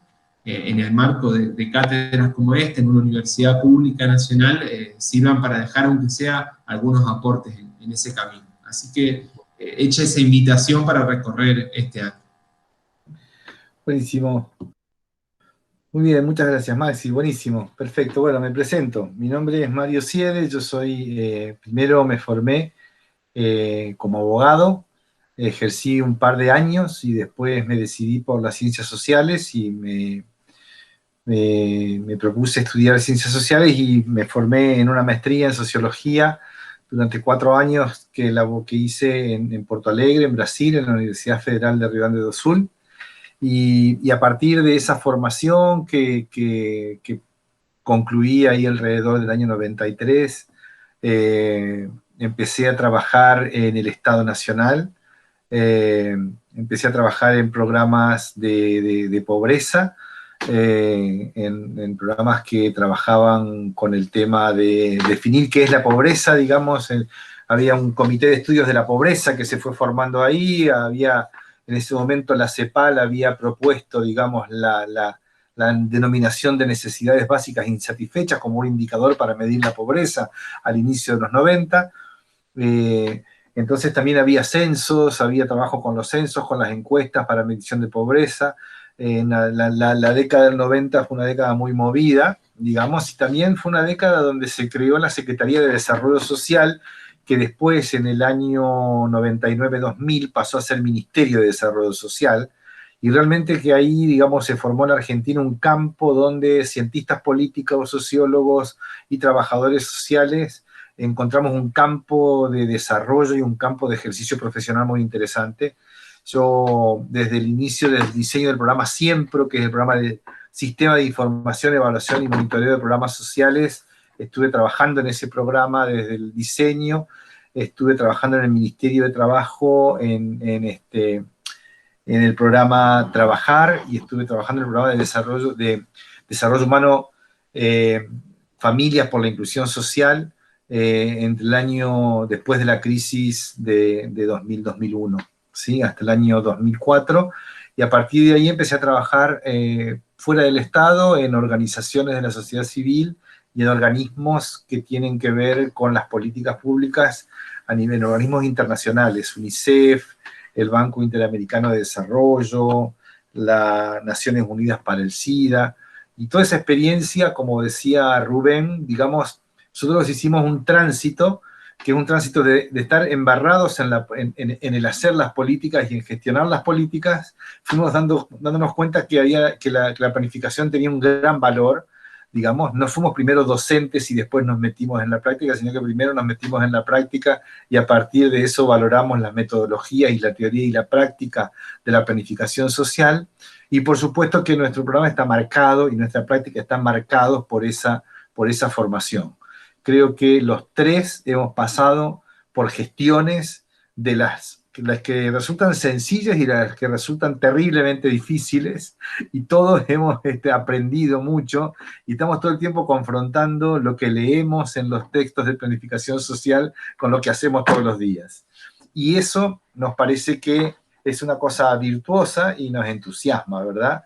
en el marco de cátedras como esta, en una universidad pública nacional, sirvan para dejar, aunque sea, algunos aportes en ese camino. Así que hecha esa invitación para recorrer este año. Buenísimo. Muy bien, muchas gracias, Maxi. Buenísimo, perfecto. Bueno, me presento. Mi nombre es Mario Siede, yo soy, primero me formé como abogado, ejercí un par de años y después me decidí por las ciencias sociales y me propuse estudiar ciencias sociales y me formé en una maestría en sociología durante 4 años que hice en Porto Alegre, en Brasil, en la Universidad Federal de Rio Grande do Sul. Y a partir de esa formación que concluí ahí alrededor del año 93, empecé a trabajar en el Estado Nacional, empecé a trabajar en programas de pobreza, en programas que trabajaban con el tema de definir qué es la pobreza, digamos. Había un comité de estudios de la pobreza que se fue formando ahí, en ese momento la CEPAL había propuesto, digamos, la denominación de necesidades básicas insatisfechas como un indicador para medir la pobreza al inicio de los 90. Entonces también había censos, había trabajo con los censos, con las encuestas para medición de pobreza. La década del 90 fue una década muy movida, digamos, y también fue una década donde se creó la Secretaría de Desarrollo Social, que después, en el año 99-2000, pasó a ser Ministerio de Desarrollo Social, y realmente que ahí, digamos, se formó en Argentina un campo donde cientistas políticos, sociólogos y trabajadores sociales encontramos un campo de desarrollo y un campo de ejercicio profesional muy interesante. Yo, desde el inicio del diseño del programa SIEMPRO, que es el programa de Sistema de Información, Evaluación y Monitoreo de Programas Sociales, estuve trabajando en ese programa desde el diseño, estuve trabajando en el Ministerio de Trabajo, en el programa Trabajar, y estuve trabajando en el programa de desarrollo humano, Familias por la Inclusión Social, entre el año después de la crisis de 2000-2001, ¿sí?, hasta el año 2004, y a partir de ahí empecé a trabajar fuera del Estado, en organizaciones de la sociedad civil y en organismos que tienen que ver con las políticas públicas a nivel de organismos internacionales, UNICEF, el Banco Interamericano de Desarrollo, las Naciones Unidas para el SIDA, y toda esa experiencia, como decía Rubén, digamos, nosotros hicimos un tránsito, que es un tránsito de estar embarrados en el hacer las políticas y en gestionar las políticas, fuimos dándonos cuenta que la planificación tenía un gran valor, digamos. No fuimos primero docentes y después nos metimos en la práctica, sino que primero nos metimos en la práctica y a partir de eso valoramos las metodologías y la teoría y la práctica de la planificación social. Y por supuesto que nuestro programa está marcado y nuestra práctica están marcados por esa formación. Creo que los tres hemos pasado por gestiones de las que resultan sencillas y las que resultan terriblemente difíciles, y todos hemos aprendido mucho y estamos todo el tiempo confrontando lo que leemos en los textos de planificación social con lo que hacemos todos los días. Y eso nos parece que es una cosa virtuosa y nos entusiasma, ¿verdad?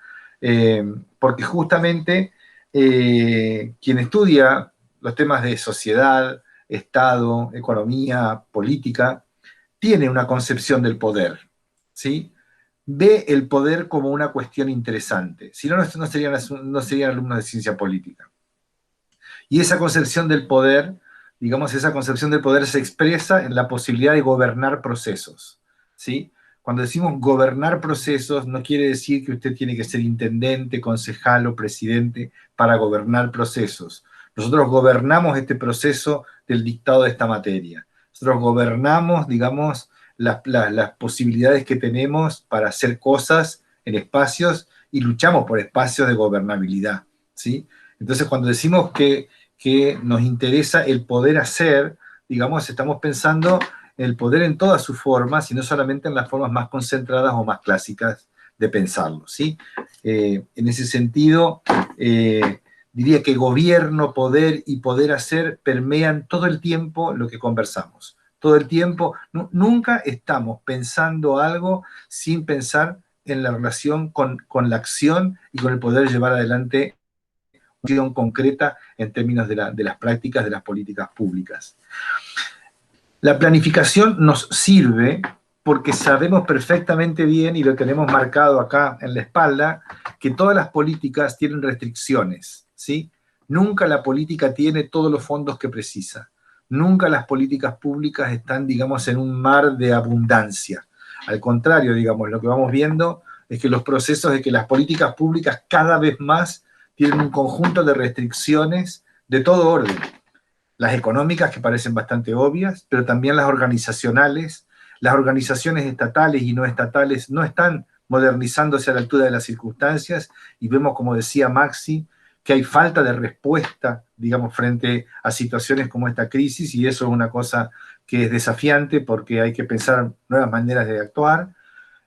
Porque justamente quien estudia los temas de sociedad, Estado, economía, política, tiene una concepción del poder, ¿sí? ve el poder como una cuestión interesante. Si no, no serían alumnos de ciencia política. Y esa concepción del poder, digamos, esa concepción del poder se expresa en la posibilidad de gobernar procesos, ¿sí? Cuando decimos gobernar procesos, no quiere decir que usted tiene que ser intendente, concejal o presidente para gobernar procesos. Nosotros gobernamos este proceso del dictado de esta materia. Nosotros gobernamos, digamos, las posibilidades que tenemos para hacer cosas en espacios y luchamos por espacios de gobernabilidad, ¿sí? Entonces, cuando decimos que nos interesa el poder hacer, digamos, estamos pensando en el poder en todas sus formas y no solamente en las formas más concentradas o más clásicas de pensarlo, ¿sí? En ese sentido, diría que gobierno, poder y poder hacer permean todo el tiempo lo que conversamos. Todo el tiempo, nunca estamos pensando algo sin pensar en la relación con la acción y con el poder llevar adelante una acción concreta en términos de las prácticas de las políticas públicas. La planificación nos sirve porque sabemos perfectamente bien, y lo tenemos marcado acá en la espalda, que todas las políticas tienen restricciones, ¿sí? Nunca la política tiene todos los fondos que precisa. Nunca las políticas públicas están, digamos, en un mar de abundancia. Al contrario, digamos, lo que vamos viendo es que los procesos de que las políticas públicas cada vez más tienen un conjunto de restricciones de todo orden. Las económicas, que parecen bastante obvias, pero también las organizacionales. Las organizaciones estatales y no estatales no están modernizándose a la altura de las circunstancias, y vemos, como decía Maxi, que hay falta de respuesta, digamos, frente a situaciones como esta crisis, y eso es una cosa que es desafiante porque hay que pensar nuevas maneras de actuar,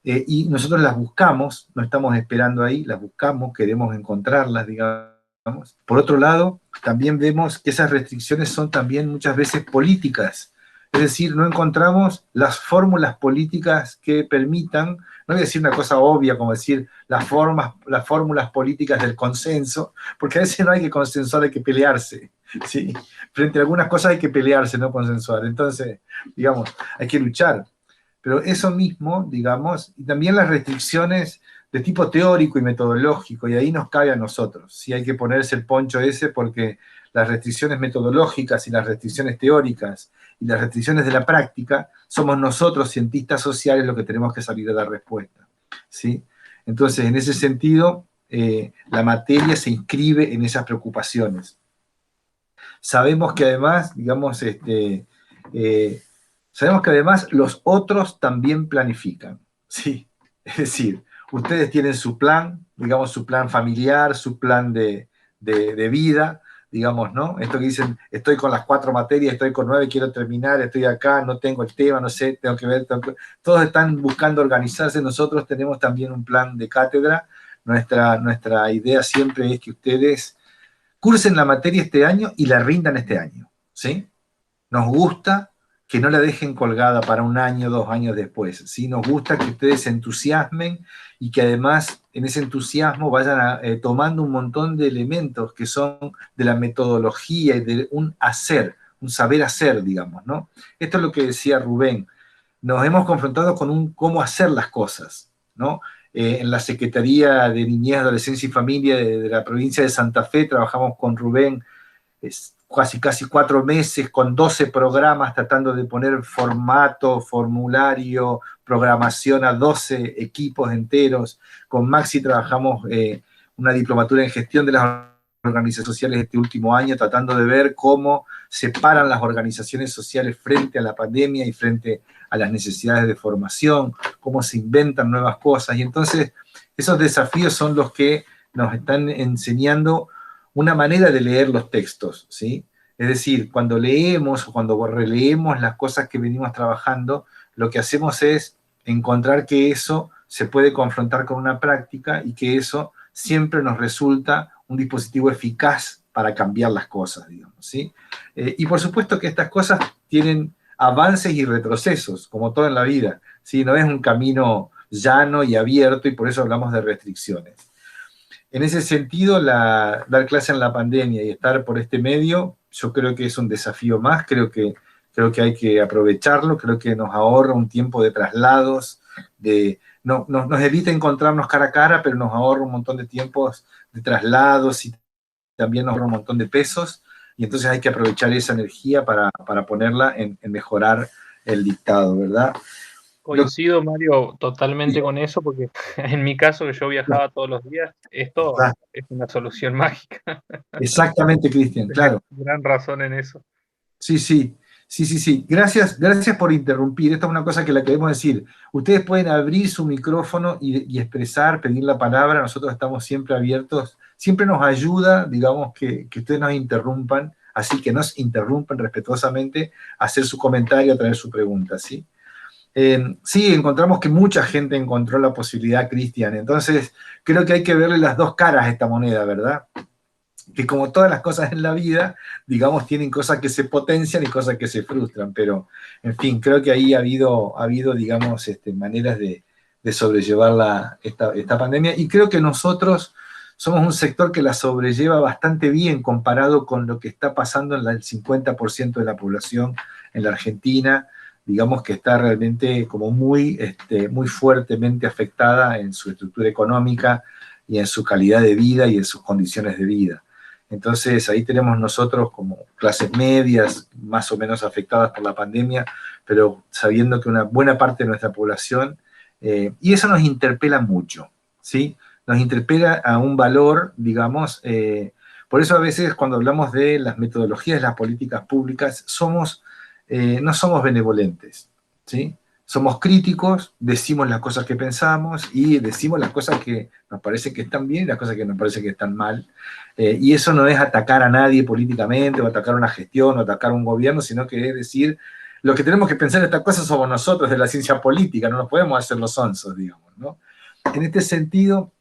y nosotros las buscamos, no estamos esperando ahí, las buscamos, queremos encontrarlas, digamos. Por otro lado, también vemos que esas restricciones son también muchas veces políticas, es decir, no encontramos las fórmulas políticas que permitan, no voy a decir una cosa obvia como decir las fórmulas políticas del consenso, porque a veces no hay que consensuar, hay que pelearse, ¿sí? Frente a algunas cosas hay que pelearse, no consensuar. Entonces, digamos, hay que luchar. Pero eso mismo, digamos, y también las restricciones de tipo teórico y metodológico, y ahí nos cabe a nosotros, ¿sí? Hay que ponerse el poncho ese porque las restricciones metodológicas y las restricciones teóricas y las restricciones de la práctica, somos nosotros, cientistas sociales, los que tenemos que salir a dar respuesta, ¿sí? Entonces, en ese sentido, la materia se inscribe en esas preocupaciones. Sabemos que además, digamos, sabemos que además los otros también planifican, ¿sí? Es decir, ustedes tienen su plan, digamos, su plan familiar, su plan de vida, digamos, ¿no? Esto que dicen, estoy con las 4 materias, estoy con 9, quiero terminar, estoy acá, no tengo el tema, no sé, tengo que ver, todos están buscando organizarse. Nosotros tenemos también un plan de cátedra. Nuestra idea siempre es que ustedes cursen la materia este año y la rindan este año, ¿sí? Nos gusta que no la dejen colgada para 1 año, 2 años después, ¿sí? Nos gusta que ustedes se entusiasmen y que además en ese entusiasmo vayan tomando un montón de elementos que son de la metodología y de un hacer, un saber hacer, digamos, ¿no? Esto es lo que decía Rubén. Nos hemos confrontado con un cómo hacer las cosas, ¿no? En la Secretaría de Niñez, Adolescencia y Familia de la provincia de Santa Fe trabajamos con Rubén casi 4 meses, con 12 programas, tratando de poner formato, formulario, programación a 12 equipos enteros. Con Maxi trabajamos una diplomatura en gestión de las organizaciones sociales este último año, tratando de ver cómo se paran las organizaciones sociales frente a la pandemia y frente a las necesidades de formación, cómo se inventan nuevas cosas. Y entonces esos desafíos son los que nos están enseñando una manera de leer los textos, ¿sí? Es decir, cuando leemos o cuando releemos las cosas que venimos trabajando, lo que hacemos es encontrar que eso se puede confrontar con una práctica y que eso siempre nos resulta un dispositivo eficaz para cambiar las cosas, digamos, ¿sí? Y por supuesto que estas cosas tienen avances y retrocesos, como todo en la vida, ¿sí? No es un camino llano y abierto, y por eso hablamos de restricciones. En ese sentido, dar clase en la pandemia y estar por este medio, yo creo que es un desafío más, creo que hay que aprovecharlo, creo que nos ahorra un tiempo de traslados, nos evita encontrarnos cara a cara, pero nos ahorra un montón de tiempos de traslados y también nos ahorra un montón de pesos, y entonces hay que aprovechar esa energía para ponerla en mejorar el dictado, ¿verdad? Coincido, Mario, totalmente con eso, porque en mi caso, que yo viajaba todos los días, esto es una solución mágica. Exactamente, Cristian, claro. Gran razón en eso. Sí. Gracias por interrumpir. Esta es una cosa que la queremos decir. Ustedes pueden abrir su micrófono y expresar, pedir la palabra. Nosotros estamos siempre abiertos. Siempre nos ayuda, digamos, que ustedes nos interrumpan, así que nos interrumpan respetuosamente, a hacer su comentario, a traer su pregunta, ¿sí? Sí, encontramos que mucha gente encontró la posibilidad, Cristian. Entonces, creo que hay que verle las dos caras a esta moneda, ¿verdad? Que como todas las cosas en la vida, digamos, tienen cosas que se potencian y cosas que se frustran, pero, en fin, creo que ahí ha habido digamos, maneras de sobrellevar esta pandemia, y creo que nosotros somos un sector que la sobrelleva bastante bien comparado con lo que está pasando en el 50% de la población en la Argentina, digamos que está realmente como muy fuertemente afectada en su estructura económica y en su calidad de vida y en sus condiciones de vida. Entonces, ahí tenemos nosotros como clases medias, más o menos afectadas por la pandemia, pero sabiendo que una buena parte de nuestra población, y eso nos interpela mucho, ¿sí? Nos interpela a un valor, digamos, por eso a veces cuando hablamos de las metodologías de las políticas públicas, no somos benevolentes, ¿sí? Somos críticos, decimos las cosas que pensamos y decimos las cosas que nos parece que están bien y las cosas que nos parece que están mal. Y eso no es atacar a nadie políticamente o atacar una gestión o atacar a un gobierno, sino que es decir, lo que tenemos que pensar en estas cosas somos nosotros de la ciencia política, no nos podemos hacer los sonsos, digamos, ¿no? En este sentido,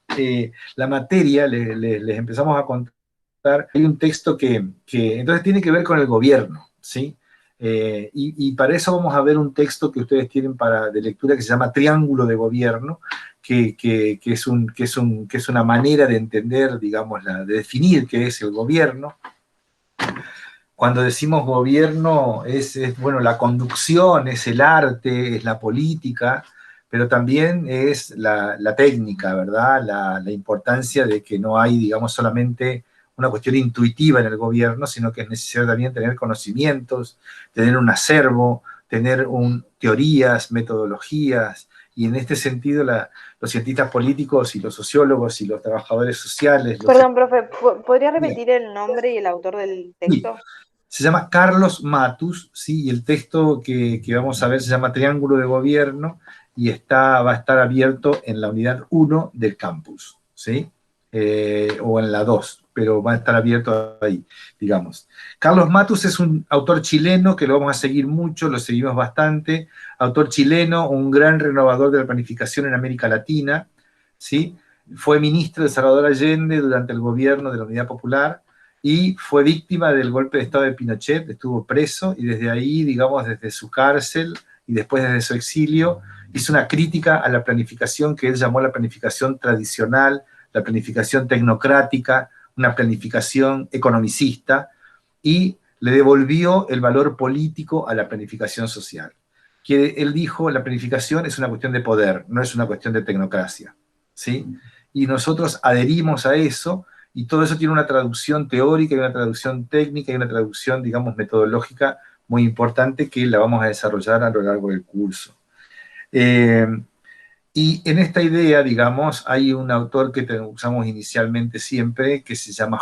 la materia, les empezamos a contar, hay un texto que entonces tiene que ver con el gobierno, ¿sí? Y para eso vamos a ver un texto que ustedes tienen de lectura que se llama Triángulo de Gobierno, que es una manera de entender, digamos, de definir qué es el gobierno. Cuando decimos gobierno es bueno, la conducción, es el arte, es la política, pero también es la técnica, ¿verdad? La importancia de que no hay, digamos, solamente una cuestión intuitiva en el gobierno, sino que es necesario también tener conocimientos, tener un acervo, tener teorías, metodologías, y en este sentido los cientistas políticos y los sociólogos y los trabajadores sociales... Perdón, profe, ¿podría repetir el nombre y el autor del texto? Sí. Se llama Carlos Matus, ¿sí? Y el texto que vamos a ver se llama Triángulo de Gobierno, y va a estar abierto en la unidad 1 del campus, ¿sí? O en la 2, pero va a estar abierto ahí, digamos. Carlos Matus es un autor chileno que lo vamos a seguir mucho, lo seguimos bastante, autor chileno, un gran renovador de la planificación en América Latina, ¿sí? Fue ministro de Salvador Allende durante el gobierno de la Unidad Popular y fue víctima del golpe de Estado de Pinochet, estuvo preso y desde ahí, digamos, desde su cárcel y después desde su exilio, hizo una crítica a la planificación que él llamó la planificación tradicional, la planificación tecnocrática, una planificación economicista, y le devolvió el valor político a la planificación social. Que él dijo, la planificación es una cuestión de poder, no es una cuestión de tecnocracia, ¿sí? Y nosotros adherimos a eso, y todo eso tiene una traducción teórica, y una traducción técnica, y una traducción, digamos, metodológica muy importante que la vamos a desarrollar a lo largo del curso. Y en esta idea, digamos, hay un autor que usamos inicialmente siempre, que se llama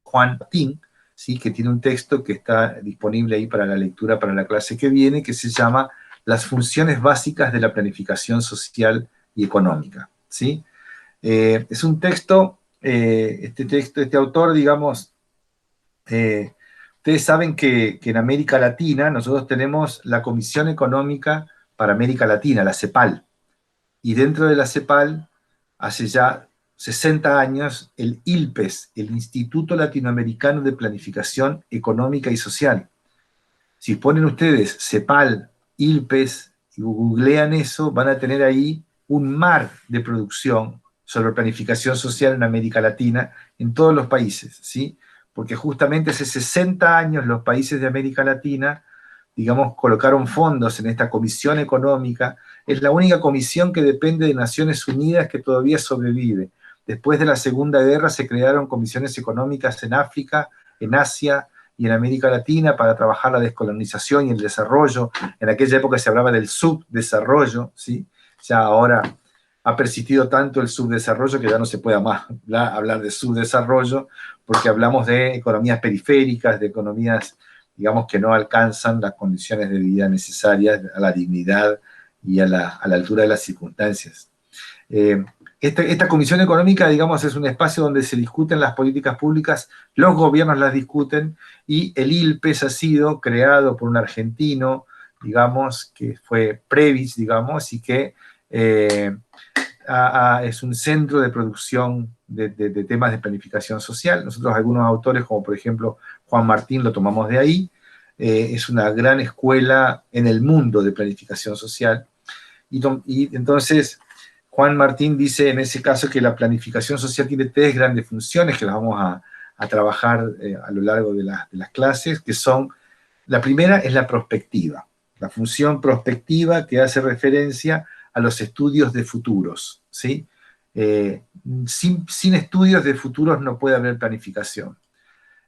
Juan Martín, ¿sí? Que tiene un texto que está disponible ahí para la lectura para la clase que viene, que se llama Las funciones básicas de la planificación social y económica, ¿sí? Es un texto, este autor, digamos, ustedes saben que en América Latina nosotros tenemos la Comisión Económica para América Latina, la CEPAL, y dentro de la CEPAL, hace ya 60 años, el ILPES, el Instituto Latinoamericano de Planificación Económica y Social. Si ponen ustedes CEPAL, ILPES, y googlean eso, van a tener ahí un mar de producción sobre planificación social en América Latina, en todos los países, ¿sí? Porque justamente hace 60 años los países de América Latina digamos, colocaron fondos en esta comisión económica. Es la única comisión que depende de Naciones Unidas que todavía sobrevive. Después de la Segunda Guerra se crearon comisiones económicas en África, en Asia y en América Latina para trabajar la descolonización y el desarrollo. En aquella época se hablaba del subdesarrollo, ¿sí? Ya ahora ha persistido tanto el subdesarrollo que ya no se puede más hablar de subdesarrollo, porque hablamos de economías periféricas, de economías, digamos, que no alcanzan las condiciones de vida necesarias a la dignidad y a la altura de las circunstancias. Esta comisión económica, digamos, es un espacio donde se discuten las políticas públicas, los gobiernos las discuten, y el ILPES ha sido creado por un argentino, digamos, que fue Previs, digamos, y que es un centro de producción de temas de planificación social. Nosotros algunos autores, como por ejemplo Juan Martín, lo tomamos de ahí. Es una gran escuela en el mundo de planificación social. Y entonces Juan Martín dice en ese caso que la planificación social tiene 3 grandes funciones que las vamos a trabajar a lo largo de las clases, que son, la primera es la prospectiva, la función prospectiva que hace referencia a los estudios de futuros, ¿sí? Sin estudios de futuros no puede haber planificación.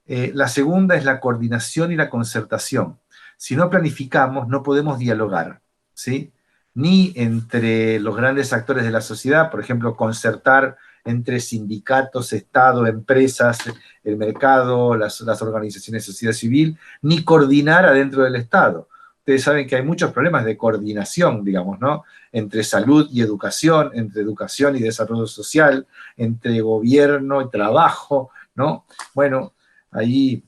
La segunda es la coordinación y la concertación. Si no planificamos, no podemos dialogar, ¿sí? Ni entre los grandes actores de la sociedad, por ejemplo, concertar entre sindicatos, Estado, empresas, el mercado, las organizaciones de sociedad civil, ni coordinar adentro del Estado. Ustedes saben que hay muchos problemas de coordinación, digamos, ¿no? Entre salud y educación, entre educación y desarrollo social, entre gobierno y trabajo, ¿no? Bueno, ahí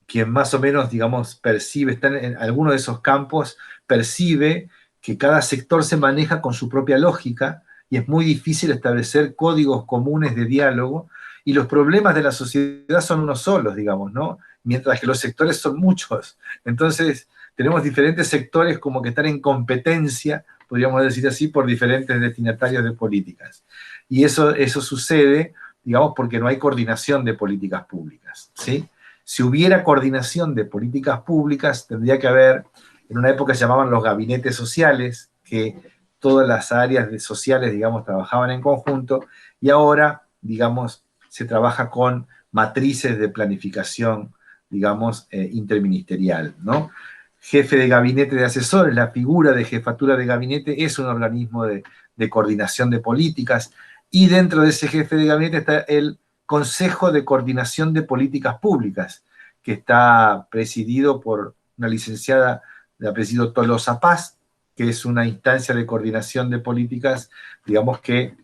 quien más o menos, digamos, percibe, está en alguno de esos campos, percibe que cada sector se maneja con su propia lógica y es muy difícil establecer códigos comunes de diálogo, y los problemas de la sociedad son unos solos, digamos, ¿no? Mientras que los sectores son muchos. Entonces, tenemos diferentes sectores como que están en competencia, podríamos decir así, por diferentes destinatarios de políticas. Y eso sucede, digamos, porque no hay coordinación de políticas públicas, ¿sí? Si hubiera coordinación de políticas públicas, tendría que haber, en una época se llamaban los gabinetes sociales, que todas las áreas sociales, digamos, trabajaban en conjunto, y ahora, digamos, se trabaja con matrices de planificación, digamos, interministerial, ¿no? Jefe de gabinete de asesores, la figura de jefatura de gabinete es un organismo de coordinación de políticas, y dentro de ese jefe de gabinete está el Consejo de Coordinación de Políticas Públicas, que está presidido por una licenciada de apellido Tolosa Paz, que es una instancia de coordinación de políticas, digamos, que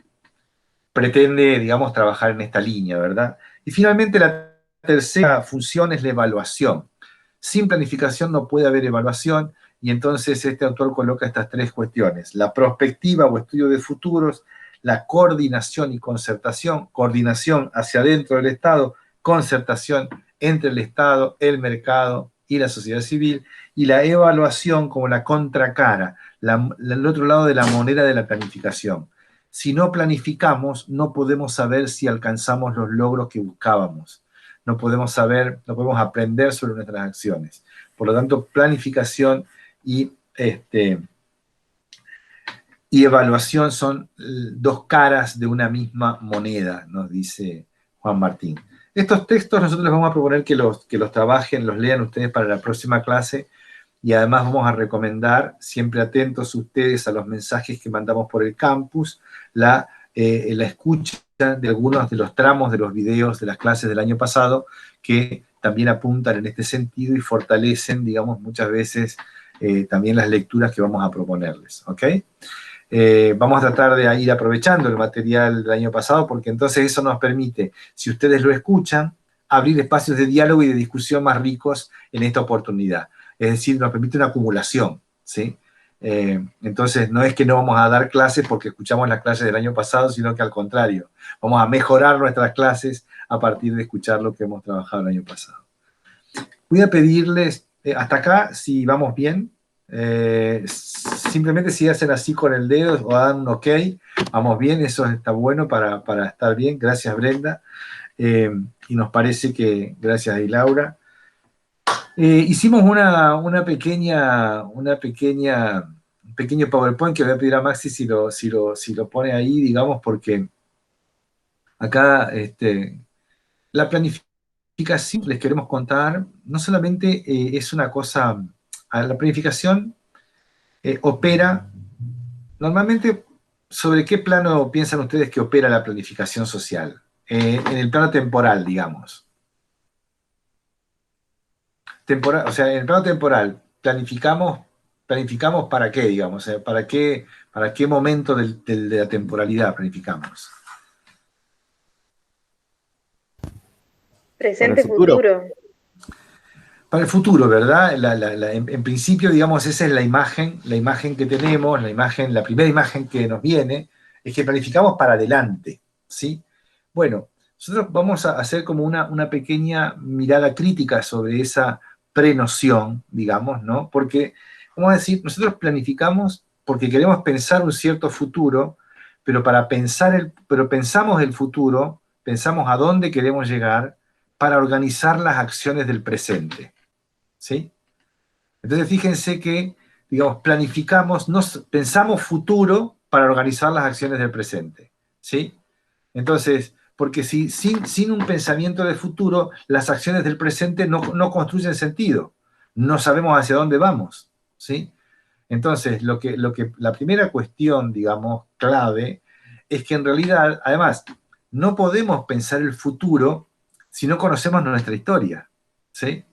pretende, digamos, trabajar en esta línea, ¿verdad? Y finalmente la tercera función es la evaluación. Sin planificación no puede haber evaluación, y entonces este autor coloca estas 3 cuestiones: la prospectiva o estudio de futuros, la coordinación y concertación, coordinación hacia adentro del Estado, concertación entre el Estado, el mercado y la sociedad civil, y la evaluación como la contracara, el otro lado de la moneda de la planificación. Si no planificamos, no podemos saber si alcanzamos los logros que buscábamos. No podemos saber, no podemos aprender sobre nuestras acciones. Por lo tanto, planificación y evaluación son 2 caras de una misma moneda, nos dice Juan Martín. Estos textos nosotros les vamos a proponer que los trabajen, los lean ustedes para la próxima clase, y además vamos a recomendar, siempre atentos ustedes a los mensajes que mandamos por el campus, la escucha de algunos de los tramos de los videos de las clases del año pasado, que también apuntan en este sentido y fortalecen, digamos, muchas veces también las lecturas que vamos a proponerles, ¿ok? Vamos a tratar de ir aprovechando el material del año pasado, porque entonces eso nos permite, si ustedes lo escuchan, abrir espacios de diálogo y de discusión más ricos en esta oportunidad. Es decir, nos permite una acumulación, ¿sí? Entonces, no es que no vamos a dar clases porque escuchamos las clases del año pasado, sino que al contrario, vamos a mejorar nuestras clases a partir de escuchar lo que hemos trabajado el año pasado. Voy a pedirles, hasta acá, si vamos bien, simplemente si hacen así con el dedo o dan un ok, vamos bien, eso está bueno para estar bien. Gracias, Brenda. Y nos parece que, gracias a Laura, Hicimos un pequeño PowerPoint que voy a pedir a Maxi si lo pone ahí, digamos, porque acá la planificación les queremos contar, no solamente es una cosa, la planificación opera, normalmente, ¿sobre qué plano piensan ustedes que opera la planificación social? En el plano temporal, digamos. O sea, en el plano temporal, planificamos para qué, digamos, para qué momento de la temporalidad planificamos. Presente, futuro. Para el futuro, ¿verdad? En principio, digamos, esa es la imagen que tenemos, la primera imagen que nos viene, es que planificamos para adelante, ¿sí? Bueno, nosotros vamos a hacer como una pequeña mirada crítica sobre esa prenoción, digamos, ¿no? Porque, vamos a decir, nosotros planificamos porque queremos pensar un cierto futuro, pero pensamos el futuro, pensamos a dónde queremos llegar para organizar las acciones del presente, ¿sí? Entonces fíjense que, digamos, pensamos futuro para organizar las acciones del presente, ¿sí? Entonces, porque sin un pensamiento de futuro, las acciones del presente no construyen sentido, no sabemos hacia dónde vamos, ¿sí? Entonces, la primera cuestión, digamos, clave, es que en realidad, además, no podemos pensar el futuro si no conocemos nuestra historia, ¿sí?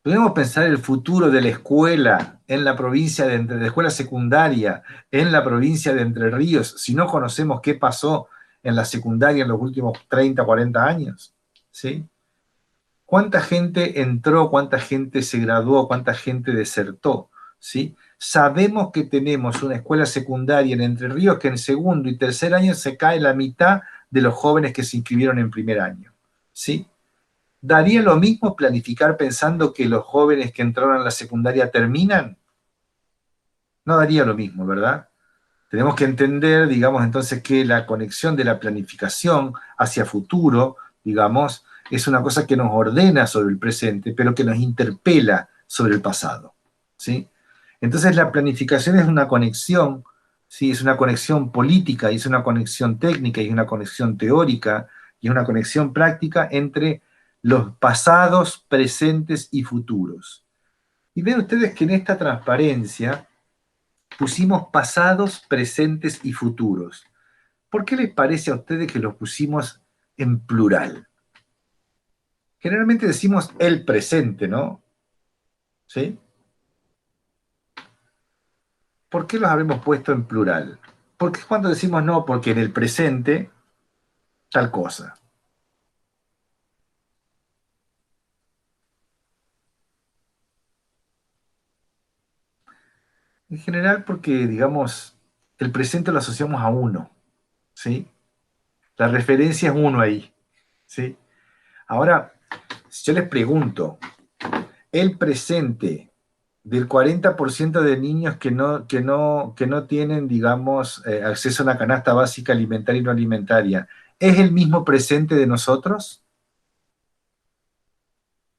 Podemos pensar el futuro de la escuela en la provincia de la escuela secundaria en la provincia de Entre Ríos si no conocemos qué pasó en la secundaria en los últimos 30, 40 años, ¿sí? ¿Cuánta gente entró, cuánta gente se graduó, cuánta gente desertó, ¿sí? Sabemos que tenemos una escuela secundaria en Entre Ríos que en segundo y tercer año se cae la mitad de los jóvenes que se inscribieron en primer año, ¿sí? ¿Daría lo mismo planificar pensando que los jóvenes que entraron a la secundaria terminan? No daría lo mismo, ¿verdad? Tenemos que entender, digamos, entonces que la conexión de la planificación hacia futuro, digamos, es una cosa que nos ordena sobre el presente, pero que nos interpela sobre el pasado, ¿sí? Entonces la planificación es una conexión, ¿sí? Es una conexión política, y es una conexión técnica, y es una conexión teórica, y es una conexión práctica entre los pasados, presentes y futuros. Y ven ustedes que en esta transparencia pusimos pasados, presentes y futuros. ¿Por qué les parece a ustedes que los pusimos en plural? Generalmente decimos el presente, ¿no? ¿Sí? ¿Por qué los habremos puesto en plural? Porque cuando decimos no, porque en el presente, tal cosa. En general porque, digamos, el presente lo asociamos a uno, ¿sí? La referencia es uno ahí, ¿sí? Ahora, si yo les pregunto, el presente del 40% de niños que no tienen, digamos, acceso a una canasta básica alimentaria y no alimentaria, ¿es el mismo presente de nosotros?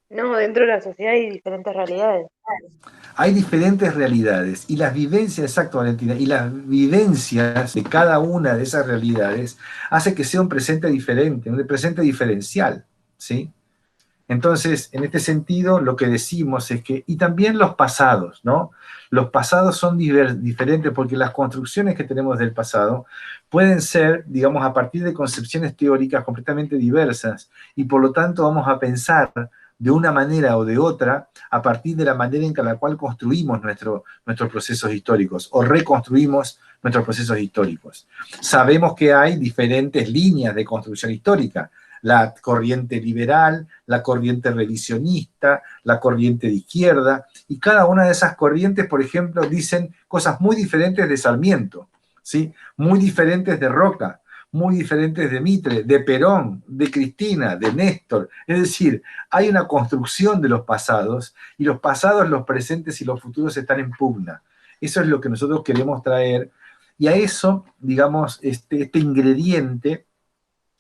No, dentro de la sociedad hay diferentes realidades. Hay diferentes realidades y las vivencias, exacto, Valentina, y las vivencias de cada una de esas realidades hace que sea un presente diferente, un presente diferencial, ¿sí? Entonces, en este sentido, lo que decimos es que, y también los pasados, ¿no? Los pasados son diferentes porque las construcciones que tenemos del pasado pueden ser, digamos, a partir de concepciones teóricas completamente diversas y por lo tanto vamos a pensar de una manera o de otra a partir de la manera en la cual construimos nuestros procesos históricos o reconstruimos nuestros procesos históricos. Sabemos que hay diferentes líneas de construcción histórica, la corriente liberal, la corriente revisionista, la corriente de izquierda, y cada una de esas corrientes, por ejemplo, dicen cosas muy diferentes de Sarmiento, ¿sí? Muy diferentes de Roca, muy diferentes de Mitre, de Perón, de Cristina, de Néstor. Es decir, hay una construcción de los pasados, y los pasados, los presentes y los futuros están en pugna. Eso es lo que nosotros queremos traer, y a eso, digamos, este ingrediente,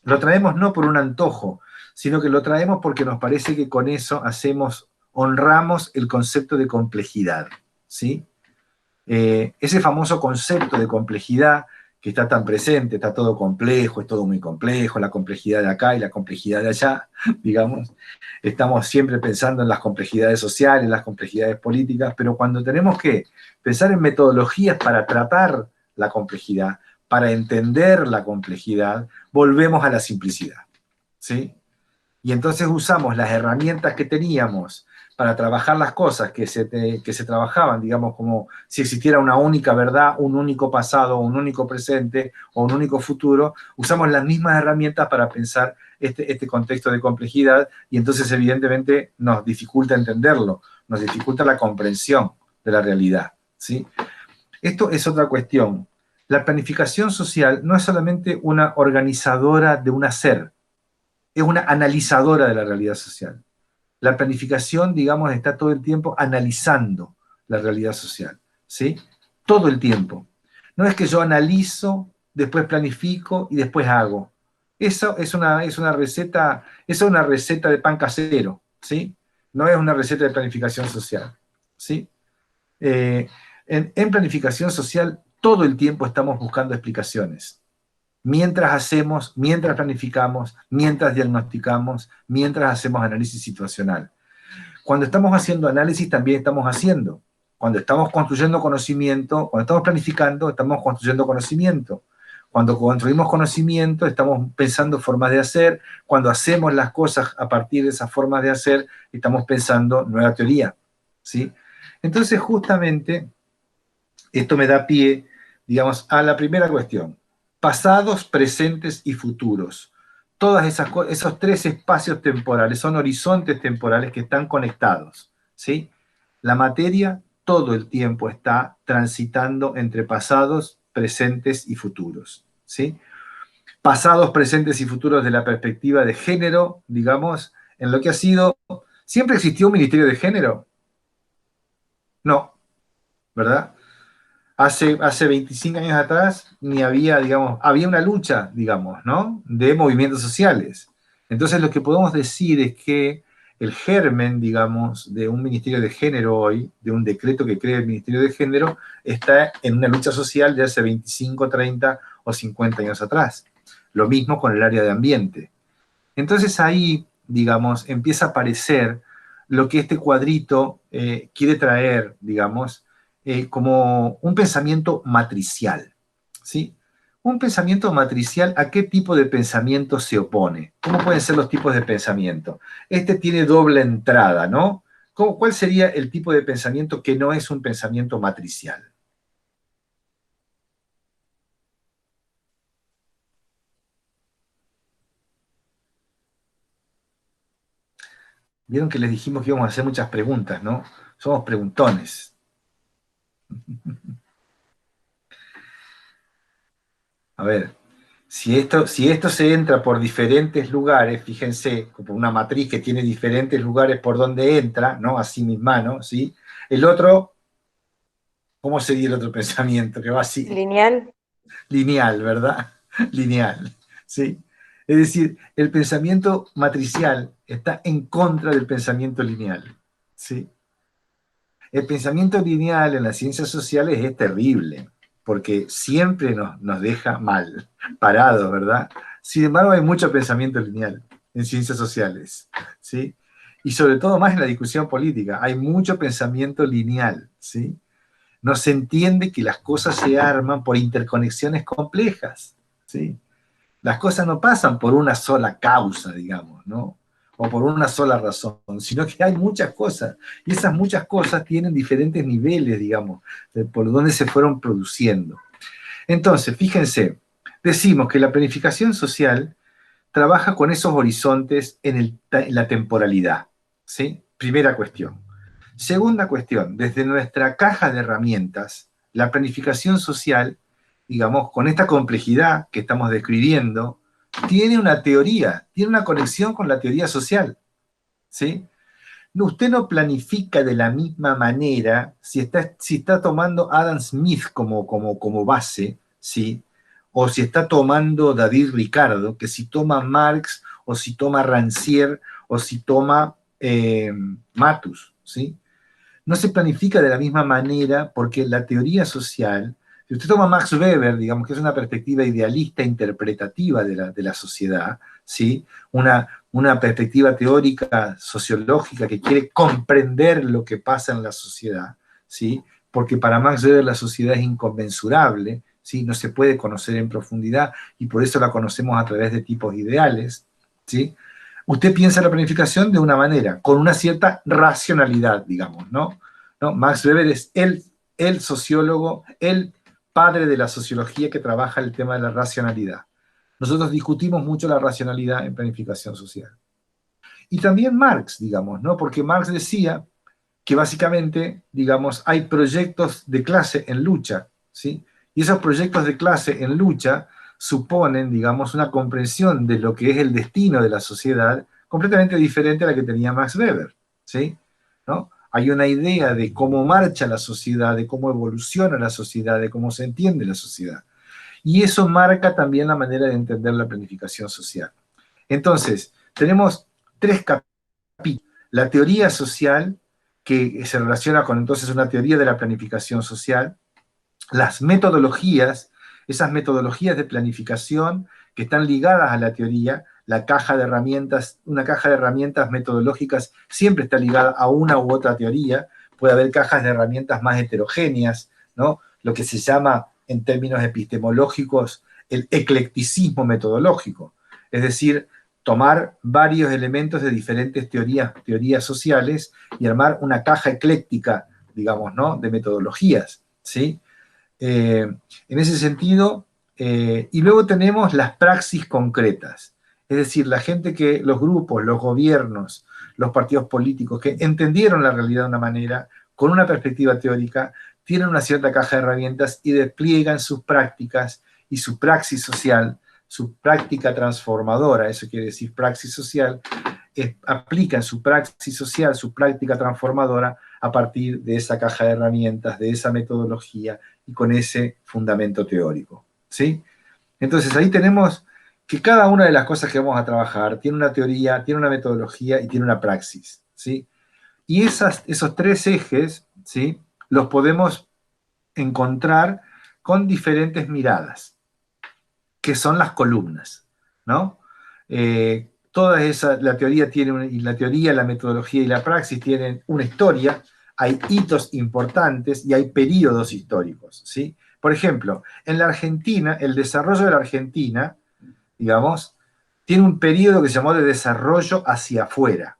lo traemos no por un antojo, sino que lo traemos porque nos parece que con eso hacemos honramos el concepto de complejidad, ¿sí? Ese famoso concepto de complejidad que está tan presente, está todo complejo, es todo muy complejo, la complejidad de acá y la complejidad de allá, digamos. Estamos siempre pensando en las complejidades sociales, las complejidades políticas, pero cuando tenemos que pensar en metodologías para tratar la complejidad, para entender la complejidad, volvemos a la simplicidad, ¿sí? Y entonces usamos las herramientas que teníamos para trabajar las cosas que se trabajaban, digamos, como si existiera una única verdad, un único pasado, un único presente o un único futuro, usamos las mismas herramientas para pensar este contexto de complejidad y entonces evidentemente nos dificulta entenderlo, nos dificulta la comprensión de la realidad, ¿sí? Esto es otra cuestión. La planificación social no es solamente una organizadora de un hacer, es una analizadora de la realidad social. La planificación, digamos, está todo el tiempo analizando la realidad social, ¿sí? Todo el tiempo. No es que yo analizo, después planifico y después hago. Eso es una receta de pan casero, ¿sí? No es una receta de planificación social, ¿sí? En planificación social todo el tiempo estamos buscando explicaciones. Mientras hacemos, mientras planificamos, mientras diagnosticamos, mientras hacemos análisis situacional. Cuando estamos haciendo análisis también estamos haciendo. Cuando estamos construyendo conocimiento, cuando estamos planificando, estamos construyendo conocimiento. Cuando construimos conocimiento, estamos pensando formas de hacer. Cuando hacemos las cosas a partir de esas formas de hacer, estamos pensando nueva teoría, ¿sí? Entonces, justamente, esto me da pie, digamos, a la primera cuestión. Pasados, presentes y futuros. Todas esos tres espacios temporales son horizontes temporales que están conectados, ¿sí? La materia todo el tiempo está transitando entre pasados, presentes y futuros, ¿sí? Pasados, presentes y futuros de la perspectiva de género, digamos, en lo que ha sido... ¿Siempre existió un ministerio de género? No, ¿verdad? Hace 25 años atrás ni había, digamos, había una lucha, digamos, ¿no? De movimientos sociales. Entonces lo que podemos decir es que el germen, digamos, de un ministerio de género hoy, de un decreto que crea el ministerio de género, está en una lucha social de hace 25, 30 o 50 años atrás. Lo mismo con el área de ambiente. Entonces ahí, digamos, empieza a aparecer lo que este cuadrito quiere traer, digamos, como un pensamiento matricial, ¿sí? Un pensamiento matricial, ¿a qué tipo de pensamiento se opone? ¿Cómo pueden ser los tipos de pensamiento? Este tiene doble entrada, ¿no? ¿Cuál sería el tipo de pensamiento que no es un pensamiento matricial? Vieron que les dijimos que íbamos a hacer muchas preguntas, ¿no? Somos preguntones. A ver, si esto se entra por diferentes lugares, fíjense, como una matriz que tiene diferentes lugares por donde entra, ¿no? Así misma, ¿no? ¿Sí? El otro, ¿cómo sería el otro pensamiento que va así? Lineal. Lineal, ¿verdad? Lineal, ¿sí? Es decir, el pensamiento matricial está en contra del pensamiento lineal, ¿sí? El pensamiento lineal en las ciencias sociales es terrible, porque siempre nos deja mal, parados, ¿verdad? Sin embargo, hay mucho pensamiento lineal en ciencias sociales, ¿sí? Y sobre todo más en la discusión política, hay mucho pensamiento lineal, ¿sí? No se entiende que las cosas se arman por interconexiones complejas, ¿sí? Las cosas no pasan por una sola causa, digamos, ¿no? O por una sola razón, sino que hay muchas cosas, y esas muchas cosas tienen diferentes niveles, digamos, por donde se fueron produciendo. Entonces, fíjense, decimos que la planificación social trabaja con esos horizontes en la temporalidad, ¿sí? Primera cuestión. Segunda cuestión, desde nuestra caja de herramientas, la planificación social, digamos, con esta complejidad que estamos describiendo, tiene una teoría, tiene una conexión con la teoría social, ¿sí? Usted no planifica de la misma manera si está tomando Adam Smith como base, ¿sí? O si está tomando David Ricardo, que si toma Marx, o si toma Rancière, o si toma Matus, ¿sí? No se planifica de la misma manera porque la teoría social, si usted toma Max Weber, digamos que es una perspectiva idealista interpretativa de la sociedad, ¿sí? Una perspectiva teórica sociológica que quiere comprender lo que pasa en la sociedad, ¿sí? Porque para Max Weber la sociedad es inconmensurable, ¿sí? No se puede conocer en profundidad y por eso la conocemos a través de tipos ideales, ¿sí? Usted piensa la planificación de una manera, con una cierta racionalidad, digamos, ¿no? Max Weber es el sociólogo, el padre de la sociología que trabaja el tema de la racionalidad. Nosotros discutimos mucho la racionalidad en planificación social. Y también Marx, digamos, ¿no? Porque Marx decía que básicamente, digamos, hay proyectos de clase en lucha, ¿sí? Y esos proyectos de clase en lucha suponen, digamos, una comprensión de lo que es el destino de la sociedad completamente diferente a la que tenía Max Weber, ¿sí? ¿No? Hay una idea de cómo marcha la sociedad, de cómo evoluciona la sociedad, de cómo se entiende la sociedad. Y eso marca también la manera de entender la planificación social. Entonces, tenemos 3 capítulos. La teoría social, que se relaciona con entonces una teoría de la planificación social, las metodologías, esas metodologías de planificación que están ligadas a la teoría, la caja de herramientas, una caja de herramientas metodológicas siempre está ligada a una u otra teoría, puede haber cajas de herramientas más heterogéneas, ¿no? Lo que se llama en términos epistemológicos el eclecticismo metodológico, es decir, tomar varios elementos de diferentes teorías sociales y armar una caja ecléctica, digamos, ¿no? De metodologías, ¿sí? En ese sentido, y luego tenemos las praxis concretas, es decir, la gente que, los grupos, los gobiernos, los partidos políticos que entendieron la realidad de una manera, con una perspectiva teórica, tienen una cierta caja de herramientas y despliegan sus prácticas y su praxis social, su práctica transformadora, eso quiere decir praxis social, aplican su praxis social, su práctica transformadora a partir de esa caja de herramientas, de esa metodología y con ese fundamento teórico, ¿sí? Entonces ahí tenemos que cada una de las cosas que vamos a trabajar tiene una teoría, tiene una metodología y tiene una praxis, ¿sí? Y esos 3 ejes, ¿sí? Los podemos encontrar con diferentes miradas, que son las columnas, ¿no? Todas esas, la teoría, la metodología y la praxis tienen una historia, hay hitos importantes y hay periodos históricos, ¿sí? Por ejemplo, en la Argentina, el desarrollo de la Argentina, digamos, tiene un periodo que se llamó de desarrollo hacia afuera,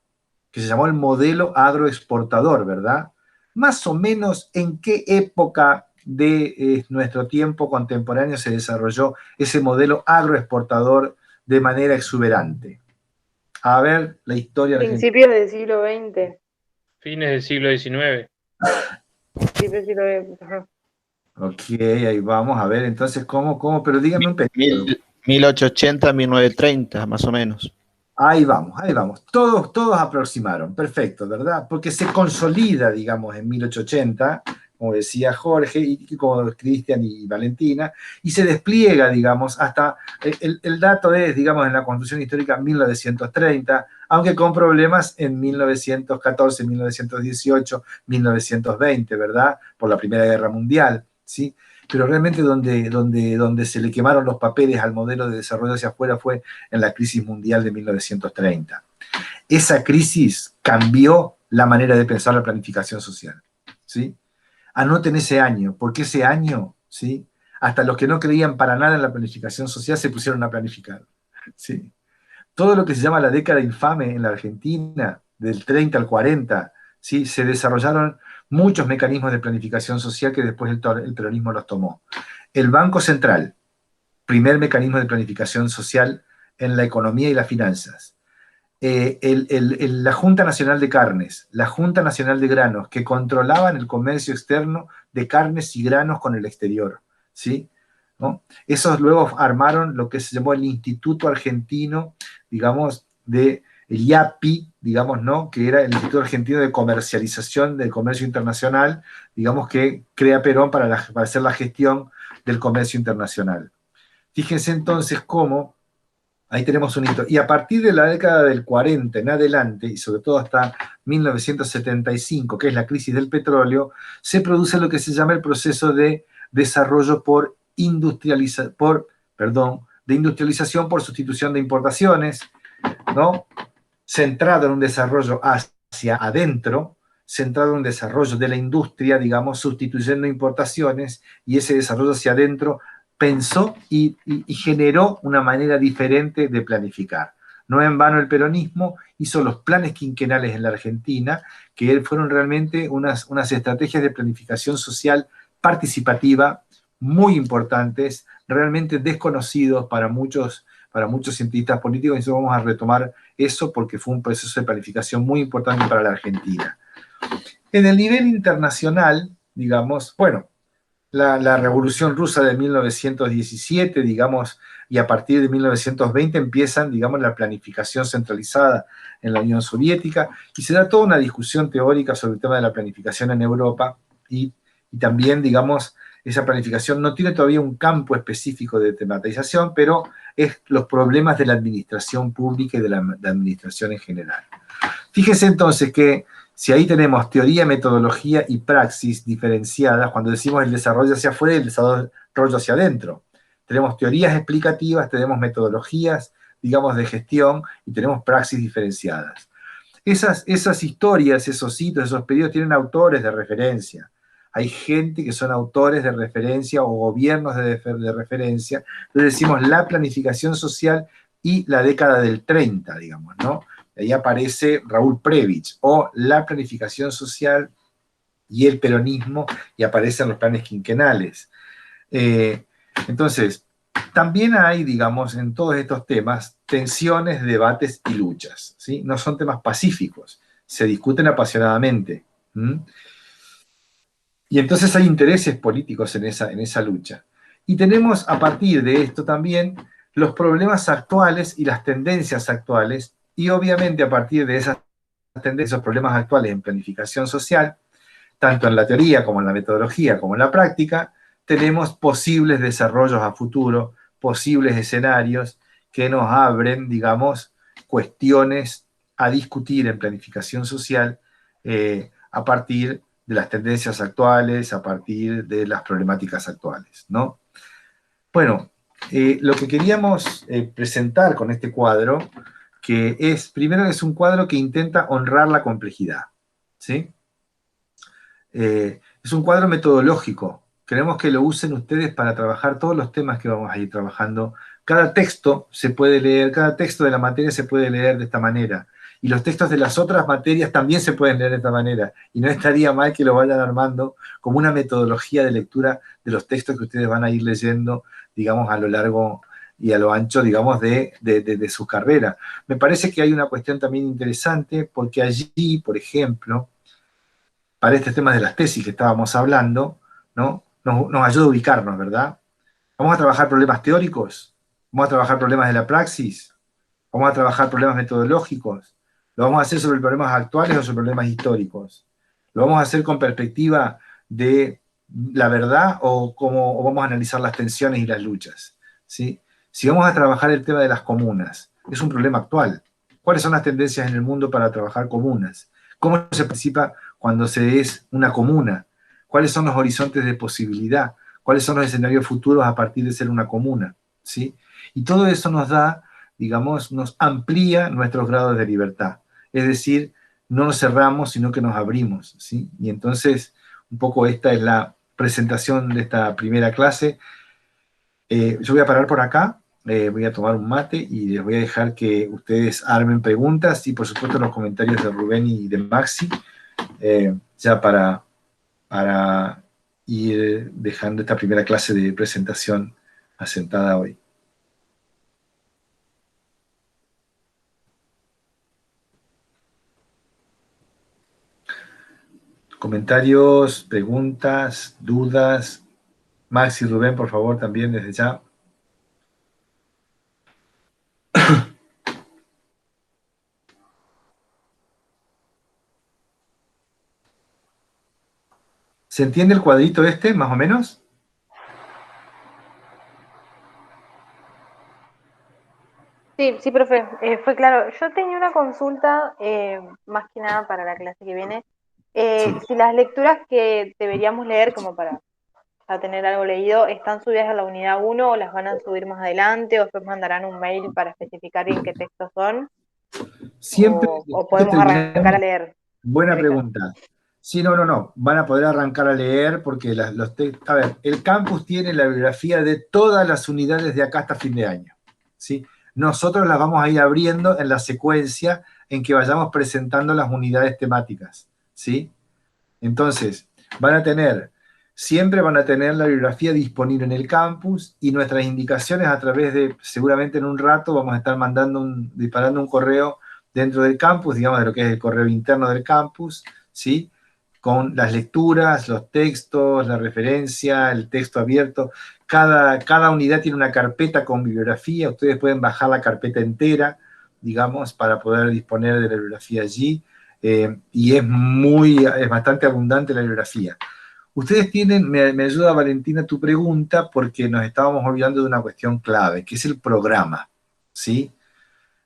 que se llamó el modelo agroexportador, ¿verdad? Más o menos en qué época de nuestro tiempo contemporáneo se desarrolló ese modelo agroexportador de manera exuberante. A ver, la historia... Principios del siglo XX. Fines del siglo XIX. Principios del siglo XX, ajá. Ok, ahí vamos a ver entonces cómo, pero dígame un periodo. 1880, 1930, más o menos. Ahí vamos. Todos aproximaron, perfecto, ¿verdad? Porque se consolida, digamos, en 1880, como decía Jorge, y como Cristian y Valentina, y se despliega, digamos, hasta, el dato es, digamos, en la construcción histórica 1930, aunque con problemas en 1914, 1918, 1920, ¿verdad? Por la Primera Guerra Mundial, ¿sí? Pero realmente donde se le quemaron los papeles al modelo de desarrollo hacia afuera fue en la crisis mundial de 1930. Esa crisis cambió la manera de pensar la planificación social, ¿sí? Anoten ese año, porque ese año, ¿sí? Hasta los que no creían para nada en la planificación social se pusieron a planificar, ¿sí? Todo lo que se llama la década infame en la Argentina, del 30 al 40, ¿sí? Se desarrollaron muchos mecanismos de planificación social que después el peronismo los tomó. El Banco Central, primer mecanismo de planificación social en la economía y las finanzas. La Junta Nacional de Carnes, la Junta Nacional de Granos, que controlaban el comercio externo de carnes y granos con el exterior, ¿sí? ¿No? Esos luego armaron lo que se llamó el Instituto Argentino, digamos, el IAPI, digamos, ¿no? Que era el Instituto Argentino de Comercialización del Comercio Internacional, digamos, que crea Perón para hacer la gestión del comercio internacional. Fíjense entonces cómo Ahí tenemos un hito. Y a partir de la década del 40 en adelante, y sobre todo hasta 1975, que es la crisis del petróleo, se produce lo que se llama el proceso de desarrollo de industrialización por sustitución de importaciones, ¿no? Centrado en un desarrollo hacia adentro, centrado en un desarrollo de la industria, digamos, sustituyendo importaciones, y ese desarrollo hacia adentro pensó y generó una manera diferente de planificar. No en vano el peronismo hizo los planes quinquenales en la Argentina, que fueron realmente unas estrategias de planificación social participativa muy importantes, realmente desconocidos para muchos cientistas políticos, y nosotros vamos a retomar eso porque fue un proceso de planificación muy importante para la Argentina. En el nivel internacional, digamos, bueno, la Revolución Rusa de 1917, digamos, y a partir de 1920 empiezan, digamos, la planificación centralizada en la Unión Soviética, y se da toda una discusión teórica sobre el tema de la planificación en Europa, y también, digamos, esa planificación no tiene todavía un campo específico de tematización, pero es los problemas de la administración pública y de la administración en general. Fíjense entonces que si ahí tenemos teoría, metodología y praxis diferenciadas, cuando decimos el desarrollo hacia afuera y el desarrollo hacia adentro, tenemos teorías explicativas, tenemos metodologías, digamos, de gestión, y tenemos praxis diferenciadas. Esas historias, esos hitos, esos periodos tienen autores de referencia. Hay gente que son autores de referencia o gobiernos de referencia. Entonces decimos la planificación social y la década del 30, digamos, ¿no? Ahí aparece Raúl Prebisch, o la planificación social y el peronismo, y aparecen los planes quinquenales. Entonces, también hay, digamos, en todos estos temas, tensiones, debates y luchas, ¿sí? No son temas pacíficos, se discuten apasionadamente. Y entonces hay intereses políticos en esa lucha. Y tenemos a partir de esto también los problemas actuales y las tendencias actuales, y obviamente a partir de esas tendencias, esos problemas actuales en planificación social, tanto en la teoría como en la metodología como en la práctica, tenemos posibles desarrollos a futuro, posibles escenarios que nos abren, digamos, cuestiones a discutir en planificación social a partir de las tendencias actuales, a partir de las problemáticas actuales, ¿no? Bueno, lo que queríamos presentar con este cuadro, que primero es un cuadro que intenta honrar la complejidad, ¿sí? Es un cuadro metodológico. Queremos que lo usen ustedes para trabajar todos los temas que vamos a ir trabajando. Cada texto se puede leer, cada texto de la materia se puede leer de esta manera. Y los textos de las otras materias también se pueden leer de esta manera. Y no estaría mal que lo vayan armando como una metodología de lectura de los textos que ustedes van a ir leyendo, digamos, a lo largo y a lo ancho, digamos, de su carrera. Me parece que hay una cuestión también interesante, porque allí, por ejemplo, para este tema de las tesis que estábamos hablando, ¿no? Nos ayuda a ubicarnos, ¿verdad? Vamos a trabajar problemas teóricos, vamos a trabajar problemas de la praxis, vamos a trabajar problemas metodológicos, lo vamos a hacer sobre problemas actuales o sobre problemas históricos, lo vamos a hacer con perspectiva de la verdad o vamos a analizar las tensiones y las luchas, ¿sí? Si vamos a trabajar el tema de las comunas, es un problema actual. ¿Cuáles son las tendencias en el mundo para trabajar comunas? ¿Cómo se participa cuando se es una comuna? ¿Cuáles son los horizontes de posibilidad? ¿Cuáles son los escenarios futuros a partir de ser una comuna? ¿Sí? Y todo eso nos da, digamos, nos amplía nuestros grados de libertad. Es decir, no nos cerramos, sino que nos abrimos, ¿sí? Y entonces, un poco esta es la presentación de esta primera clase. Yo voy a parar por acá, voy a tomar un mate y les voy a dejar que ustedes armen preguntas y, por supuesto, los comentarios de Rubén y de Maxi, ya para ir dejando esta primera clase de presentación asentada hoy. Comentarios, preguntas, dudas. Maxi y Rubén, por favor, también desde ya. ¿Se entiende el cuadrito este, más o menos? Sí, profe, fue claro. Yo tenía una consulta, más que nada para la clase que viene. Si las lecturas que deberíamos leer como para tener algo leído, ¿están subidas a la unidad 1 o las van a subir más adelante o después mandarán un mail para especificar en qué textos son? Siempre ¿O podemos arrancar a leer? Buena pregunta. Sí, no. Van a poder arrancar a leer porque a ver, el campus tiene la bibliografía de todas las unidades de acá hasta fin de año. ¿Sí? Nosotros las vamos a ir abriendo en la secuencia en que vayamos presentando las unidades temáticas. ¿Sí? Entonces, siempre van a tener la bibliografía disponible en el campus y nuestras indicaciones a través de, seguramente en un rato vamos a estar disparando un correo dentro del campus, digamos, de lo que es el correo interno del campus, ¿sí? Con las lecturas, los textos, la referencia, el texto abierto. Cada unidad tiene una carpeta con bibliografía, ustedes pueden bajar la carpeta entera, digamos, para poder disponer de la bibliografía allí, y es bastante abundante la bibliografía. Ustedes me ayuda Valentina tu pregunta, porque nos estábamos olvidando de una cuestión clave, que es el programa, ¿sí?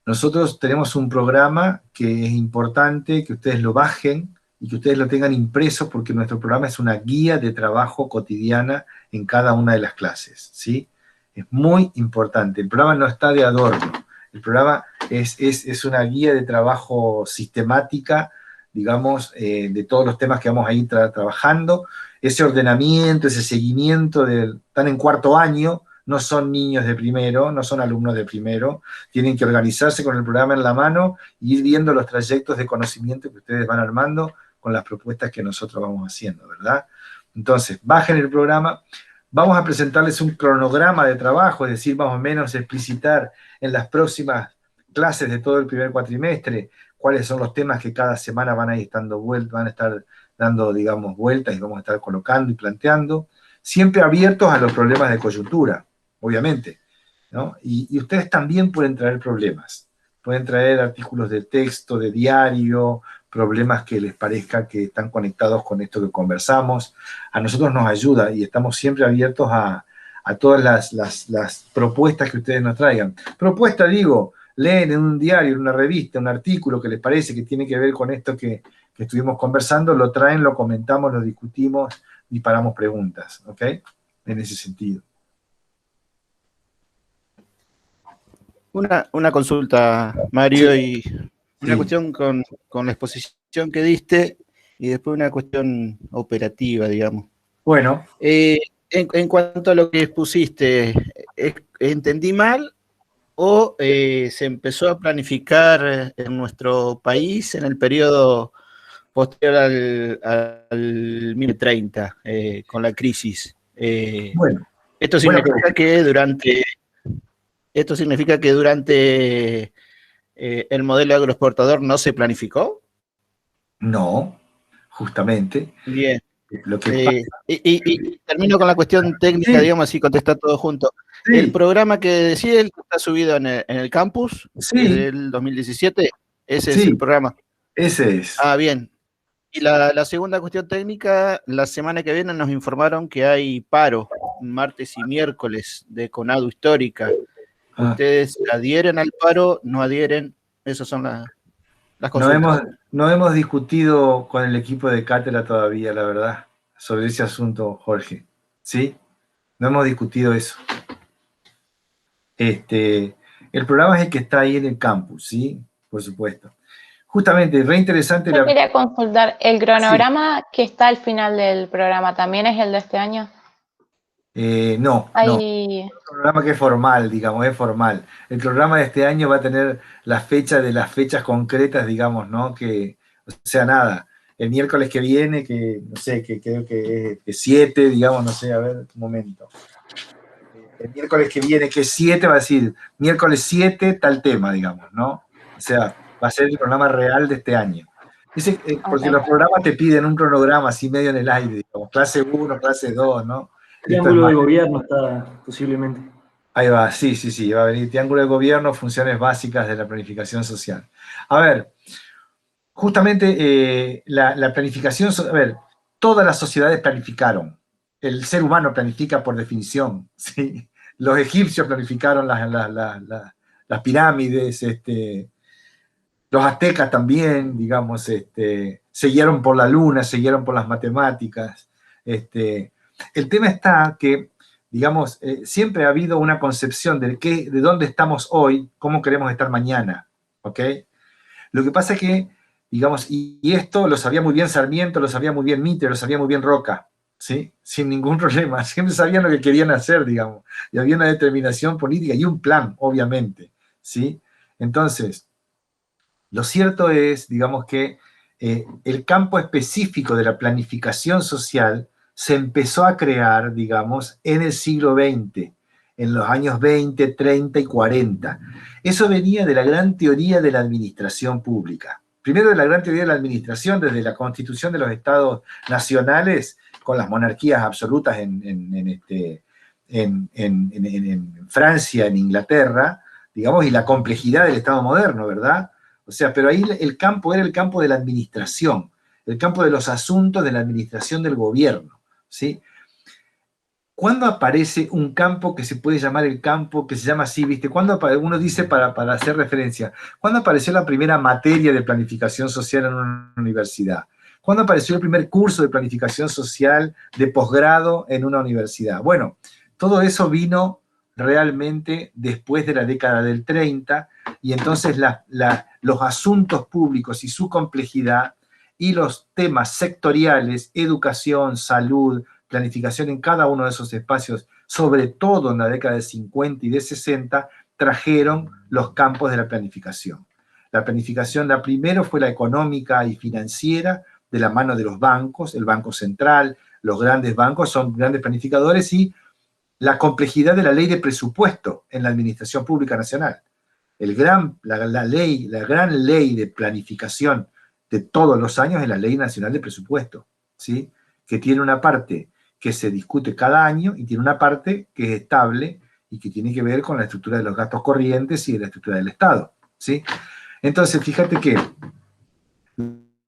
Nosotros tenemos un programa que es importante que ustedes lo bajen y que ustedes lo tengan impreso, porque nuestro programa es una guía de trabajo cotidiana en cada una de las clases, ¿sí? Es muy importante. El programa no está de adorno. El programa es una guía de trabajo sistemática, digamos, de todos los temas que vamos a ir trabajando. Ese ordenamiento, ese seguimiento, están en cuarto año, no son niños de primero, no son alumnos de primero, tienen que organizarse con el programa en la mano y ir viendo los trayectos de conocimiento que ustedes van armando con las propuestas que nosotros vamos haciendo, ¿verdad? Entonces, bajen el programa, vamos a presentarles un cronograma de trabajo, es decir, más o menos explicitar en las próximas clases de todo el primer cuatrimestre cuáles son los temas que cada semana van a estar dando, digamos, vueltas y vamos a estar colocando y planteando, siempre abiertos a los problemas de coyuntura, obviamente, ¿no? Y ustedes también pueden traer problemas, pueden traer artículos de texto, de diario, problemas que les parezca que están conectados con esto que conversamos. A nosotros nos ayuda y estamos siempre abiertos a todas las propuestas que ustedes nos traigan. Propuesta, digo, leen en un diario, en una revista, un artículo que les parece que tiene que ver con esto que estuvimos conversando, lo traen, lo comentamos, lo discutimos y paramos preguntas, ¿ok? En ese sentido. Una consulta, Mario, sí. Y una cuestión con la exposición que diste y después una cuestión operativa, digamos. Bueno. En cuanto a lo que expusiste, ¿entendí mal o se empezó a planificar en nuestro país en el periodo posterior al 2030, con la crisis? Bueno. Esto significa que durante el modelo agroexportador no se planificó. No, justamente. Bien. Lo que y termino con la cuestión técnica, sí. Digamos así, contestar todo junto. Sí. El programa que decía él está subido en el campus, sí. Del 2017, ese sí. Es el programa. Ese es. Ah, bien. Y la segunda cuestión técnica, la semana que viene nos informaron que hay paro, martes y miércoles, de CONADU Histórica. ¿Ustedes adhieren al paro? ¿No adhieren? Esas son las consultas. No hemos discutido con el equipo de cátedra todavía, la verdad, sobre ese asunto, Jorge. ¿Sí? No hemos discutido eso. El programa es el que está ahí en el campus, ¿sí? Por supuesto. Justamente, re interesante. Yo quería consultar, ¿el cronograma que está al final del programa también es el de este año? No. El programa que es formal, digamos, es formal. El programa de este año va a tener la fecha de las fechas concretas, digamos, ¿no? O sea, nada, el miércoles que viene, que no sé, que creo que es 7, digamos, no sé, a ver, un momento. El miércoles que viene, que es 7, va a decir, miércoles 7, tal tema, digamos, ¿no? O sea, va a ser el programa real de este año. Porque los programas te piden un cronograma así medio en el aire, digamos, clase 1, clase 2, ¿no? Triángulo de gobierno está posiblemente. Ahí va, sí, va a venir triángulo de gobierno, funciones básicas de la planificación social. A ver, justamente la planificación, a ver, todas las sociedades planificaron. El ser humano planifica por definición, ¿sí? Los egipcios planificaron las pirámides, los aztecas también, digamos, se guiaron por la luna, se guiaron por las matemáticas. El tema está que, digamos, siempre ha habido una concepción de dónde estamos hoy, cómo queremos estar mañana, ¿ok? Lo que pasa es que, digamos, y esto lo sabía muy bien Sarmiento, lo sabía muy bien Mitre, lo sabía muy bien Roca, ¿sí? Sin ningún problema, siempre sabían lo que querían hacer, digamos, y había una determinación política y un plan, obviamente, ¿sí? Entonces, lo cierto es, digamos, que el campo específico de la planificación social se empezó a crear, digamos, en el siglo XX, en los años 20, 30 y 40. Eso venía de la gran teoría de la administración pública. Primero de la gran teoría de la administración, desde la constitución de los estados nacionales, con las monarquías absolutas en Francia, en Inglaterra, digamos, y la complejidad del Estado moderno, ¿verdad? O sea, pero ahí el campo era el campo de la administración, el campo de los asuntos de la administración del gobierno, ¿sí? ¿Cuándo aparece un campo que se puede llamar el campo, que se llama así, ¿viste? ¿Cuándo uno dice para hacer referencia? ¿Cuándo apareció la primera materia de planificación social en una universidad? ¿Cuándo apareció el primer curso de planificación social de posgrado en una universidad? Bueno, todo eso vino realmente después de la década del 30, y entonces los asuntos públicos y su complejidad y los temas sectoriales, educación, salud, planificación en cada uno de esos espacios, sobre todo en la década de 50 y de 60, trajeron los campos de la planificación. La planificación, la primero fue la económica y financiera, de la mano de los bancos, el Banco Central, los grandes bancos son grandes planificadores, y la complejidad de la ley de presupuesto en la administración pública nacional. La gran ley de planificación de todos los años es la Ley Nacional de Presupuesto, ¿sí? Que tiene una parte que se discute cada año y tiene una parte que es estable y que tiene que ver con la estructura de los gastos corrientes y de la estructura del Estado, ¿sí? Entonces, fíjate que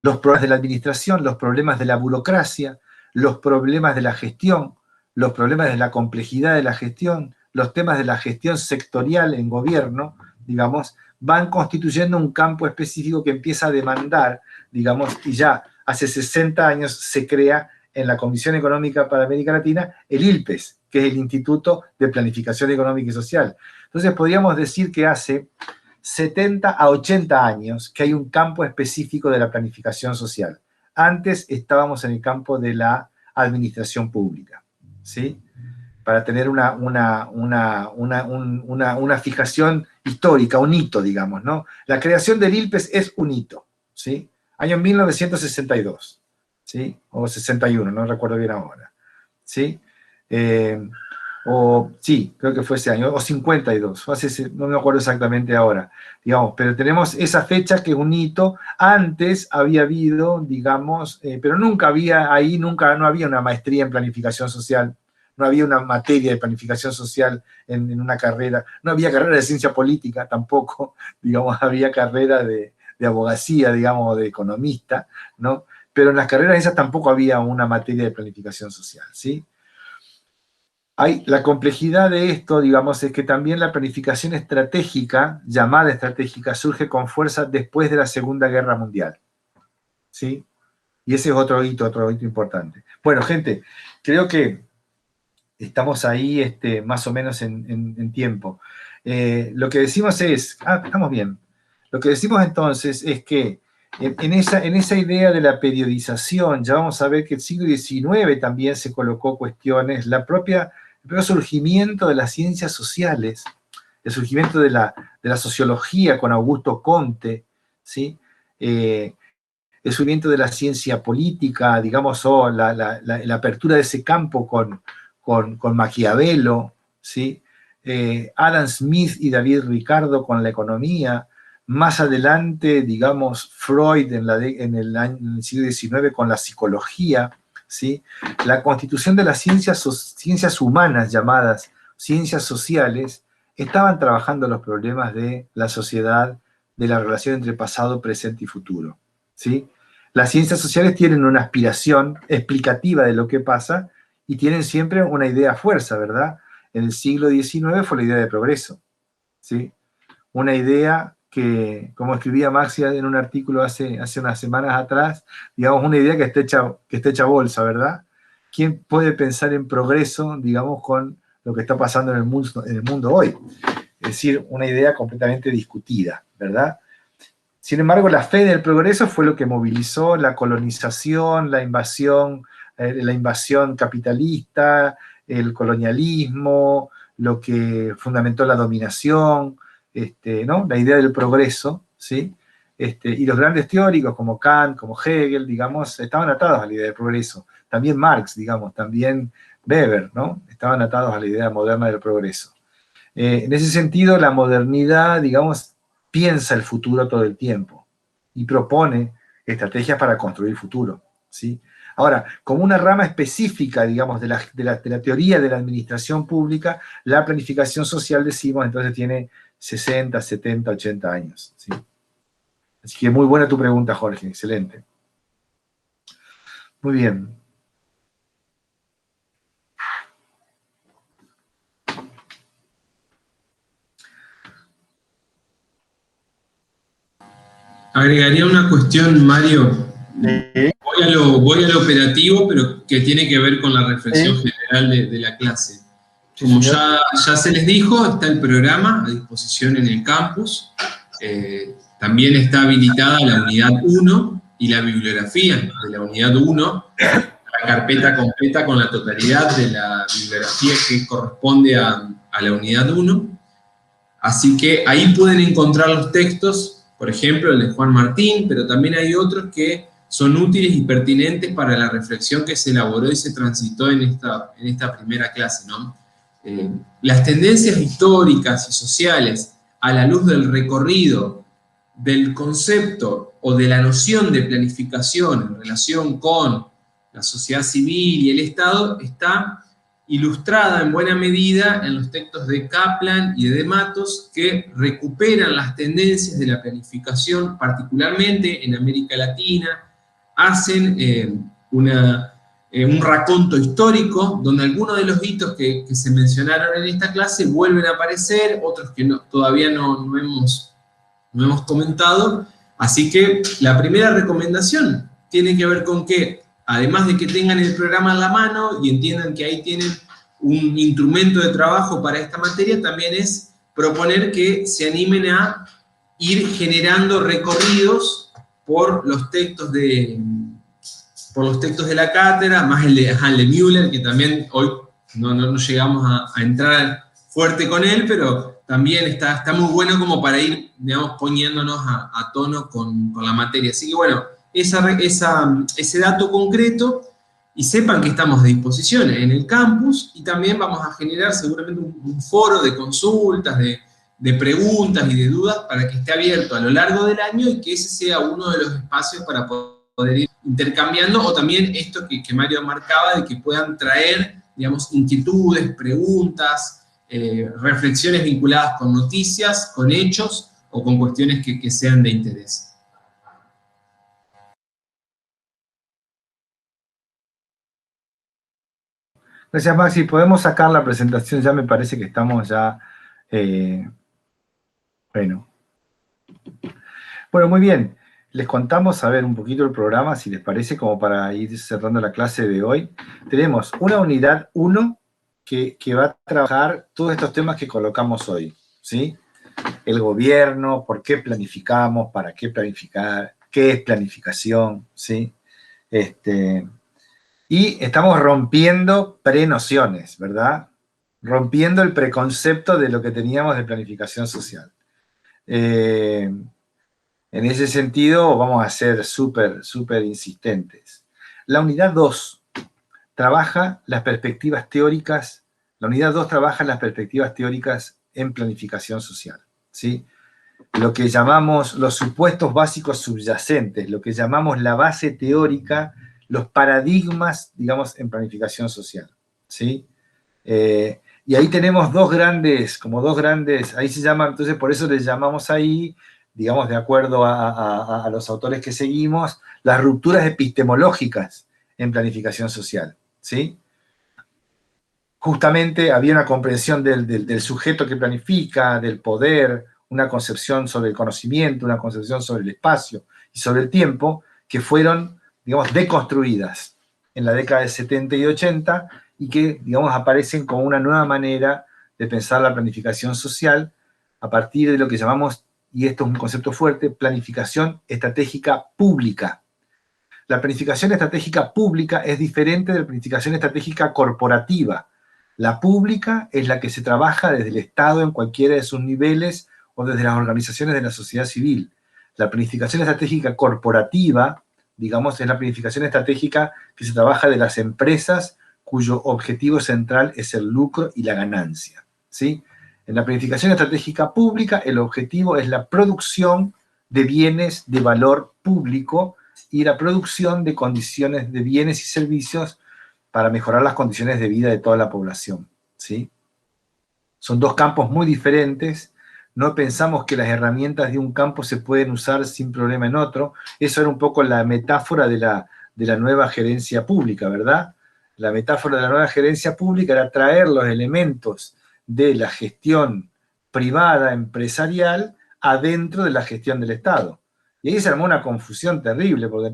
los problemas de la administración, los problemas de la burocracia, los problemas de la gestión, los problemas de la complejidad de la gestión, los temas de la gestión sectorial en gobierno, digamos, van constituyendo un campo específico que empieza a demandar, digamos, y ya hace 60 años se crea en la Comisión Económica para América Latina el ILPES, que es el Instituto de Planificación Económica y Social. Entonces podríamos decir que hace 70 a 80 años que hay un campo específico de la planificación social. Antes estábamos en el campo de la administración pública, ¿sí? Para tener una fijación histórica, un hito, digamos, ¿no? La creación del ILPES es un hito, ¿sí? Año 1962, ¿sí? O 61, no recuerdo bien ahora, ¿sí? Sí, creo que fue ese año, o 52, no me acuerdo exactamente ahora, digamos, pero tenemos esa fecha que es un hito. Antes había habido, digamos, pero nunca no había una maestría en planificación social, no había una materia de planificación social en una carrera, no había carrera de ciencia política tampoco, digamos, había carrera de abogacía, digamos, de economista, ¿no? Pero en las carreras esas tampoco había una materia de planificación social, ¿sí? La complejidad de esto, digamos, es que también la planificación estratégica, llamada estratégica, surge con fuerza después de la Segunda Guerra Mundial, ¿sí? Y ese es otro hito importante. Bueno, gente, creo que estamos ahí más o menos en tiempo. Lo que decimos es, estamos bien. Lo que decimos entonces es que en esa idea de la periodización, ya vamos a ver que el siglo XIX también se colocó cuestiones, el propio surgimiento de las ciencias sociales, el surgimiento de la sociología con Augusto Comte, ¿sí? El surgimiento de la ciencia política, digamos, o la apertura de ese campo con Maquiavelo, ¿sí? Adam Smith y David Ricardo con la economía, más adelante, digamos, Freud en el siglo XIX con la psicología, ¿sí? La constitución de las ciencias humanas, llamadas ciencias sociales, estaban trabajando los problemas de la sociedad, de la relación entre pasado, presente y futuro, ¿sí? Las ciencias sociales tienen una aspiración explicativa de lo que pasa y tienen siempre una idea fuerza, ¿verdad? En el siglo XIX fue la idea de progreso, ¿sí? una idea que, como escribía Maxi en un artículo hace unas semanas atrás, digamos, una idea que esté hecha bolsa, ¿verdad? ¿Quién puede pensar en progreso, digamos, con lo que está pasando en el mundo hoy? Es decir, una idea completamente discutida, ¿verdad? Sin embargo, la fe del progreso fue lo que movilizó la colonización, la invasión capitalista, el colonialismo, lo que fundamentó la dominación, ¿no? La idea del progreso, ¿sí? Y los grandes teóricos como Kant, como Hegel, digamos, estaban atados a la idea del progreso. También Marx, digamos, también Weber, ¿no? Estaban atados a la idea moderna del progreso. En ese sentido, la modernidad, digamos, piensa el futuro todo el tiempo y propone estrategias para construir el futuro, ¿sí? Ahora, como una rama específica, digamos, de la teoría de la administración pública, la planificación social, decimos, entonces tiene 60, 70, 80 años, ¿sí? Así que muy buena tu pregunta, Jorge, excelente. Muy bien. Agregaría una cuestión, Mario. Voy a lo operativo, pero que tiene que ver con la reflexión general de la clase. Como ya se les dijo, está el programa a disposición en el campus. También está habilitada la unidad 1 y la bibliografía de la unidad 1, la carpeta completa con la totalidad de la bibliografía que corresponde a la unidad 1. Así que ahí pueden encontrar los textos, por ejemplo, el de Juan Martín, pero también hay otros que son útiles y pertinentes para la reflexión que se elaboró y se transitó en esta primera clase, ¿no? Las tendencias históricas y sociales a la luz del recorrido del concepto o de la noción de planificación en relación con la sociedad civil y el Estado está ilustrada en buena medida en los textos de Kaplan y de Matos, que recuperan las tendencias de la planificación, particularmente en América Latina, hacen un raconto histórico, donde algunos de los hitos que se mencionaron en esta clase vuelven a aparecer, otros que todavía no hemos comentado. Así que la primera recomendación tiene que ver con que, además de que tengan el programa en la mano y entiendan que ahí tienen un instrumento de trabajo para esta materia, también es proponer que se animen a ir generando recorridos por los textos de la cátedra, más el de Hanle Müller, que también hoy no llegamos a entrar fuerte con él, pero también está muy bueno como para ir, digamos, poniéndonos a tono con la materia. Así que bueno, ese dato concreto, y sepan que estamos a disposición en el campus, y también vamos a generar seguramente un foro de consultas, de preguntas y de dudas para que esté abierto a lo largo del año y que ese sea uno de los espacios para poder ir intercambiando, o también esto que Mario marcaba, de que puedan traer, digamos, inquietudes, preguntas, reflexiones vinculadas con noticias, con hechos o con cuestiones que sean de interés. Gracias, Maxi. Podemos sacar la presentación, ya me parece que estamos ya... Bueno, muy bien. Les contamos, a ver, un poquito el programa, si les parece, como para ir cerrando la clase de hoy. Tenemos una unidad 1 que va a trabajar todos estos temas que colocamos hoy, ¿sí? El gobierno, por qué planificamos, para qué planificar, qué es planificación, ¿sí? Y estamos rompiendo prenociones, ¿verdad? Rompiendo el preconcepto de lo que teníamos de planificación social. En ese sentido, vamos a ser súper insistentes. La unidad 2 trabaja las perspectivas teóricas, en planificación social, ¿sí? Lo que llamamos los supuestos básicos subyacentes, lo que llamamos la base teórica, los paradigmas, digamos, en planificación social, ¿sí? Y ahí tenemos dos grandes, ahí se llama, entonces por eso les llamamos ahí, digamos, de acuerdo a los autores que seguimos, las rupturas epistemológicas en planificación social, ¿sí? Justamente había una comprensión del sujeto que planifica, del poder, una concepción sobre el conocimiento, una concepción sobre el espacio y sobre el tiempo, que fueron, digamos, deconstruidas en la década de 70 y 80 y que, digamos, aparecen como una nueva manera de pensar la planificación social a partir de lo que llamamos, y esto es un concepto fuerte, planificación estratégica pública. La planificación estratégica pública es diferente de la planificación estratégica corporativa. La pública es la que se trabaja desde el Estado en cualquiera de sus niveles o desde las organizaciones de la sociedad civil. La planificación estratégica corporativa, digamos, es la planificación estratégica que se trabaja de las empresas cuyo objetivo central es el lucro y la ganancia, ¿sí? En la planificación estratégica pública, el objetivo es la producción de bienes de valor público y la producción de condiciones de bienes y servicios para mejorar las condiciones de vida de toda la población, ¿sí? Son dos campos muy diferentes. No pensamos que las herramientas de un campo se pueden usar sin problema en otro. Eso era un poco la metáfora de la nueva gerencia pública, ¿verdad? La metáfora de la nueva gerencia pública era traer los elementos de la gestión privada, empresarial, adentro de la gestión del Estado. Y ahí se armó una confusión terrible, porque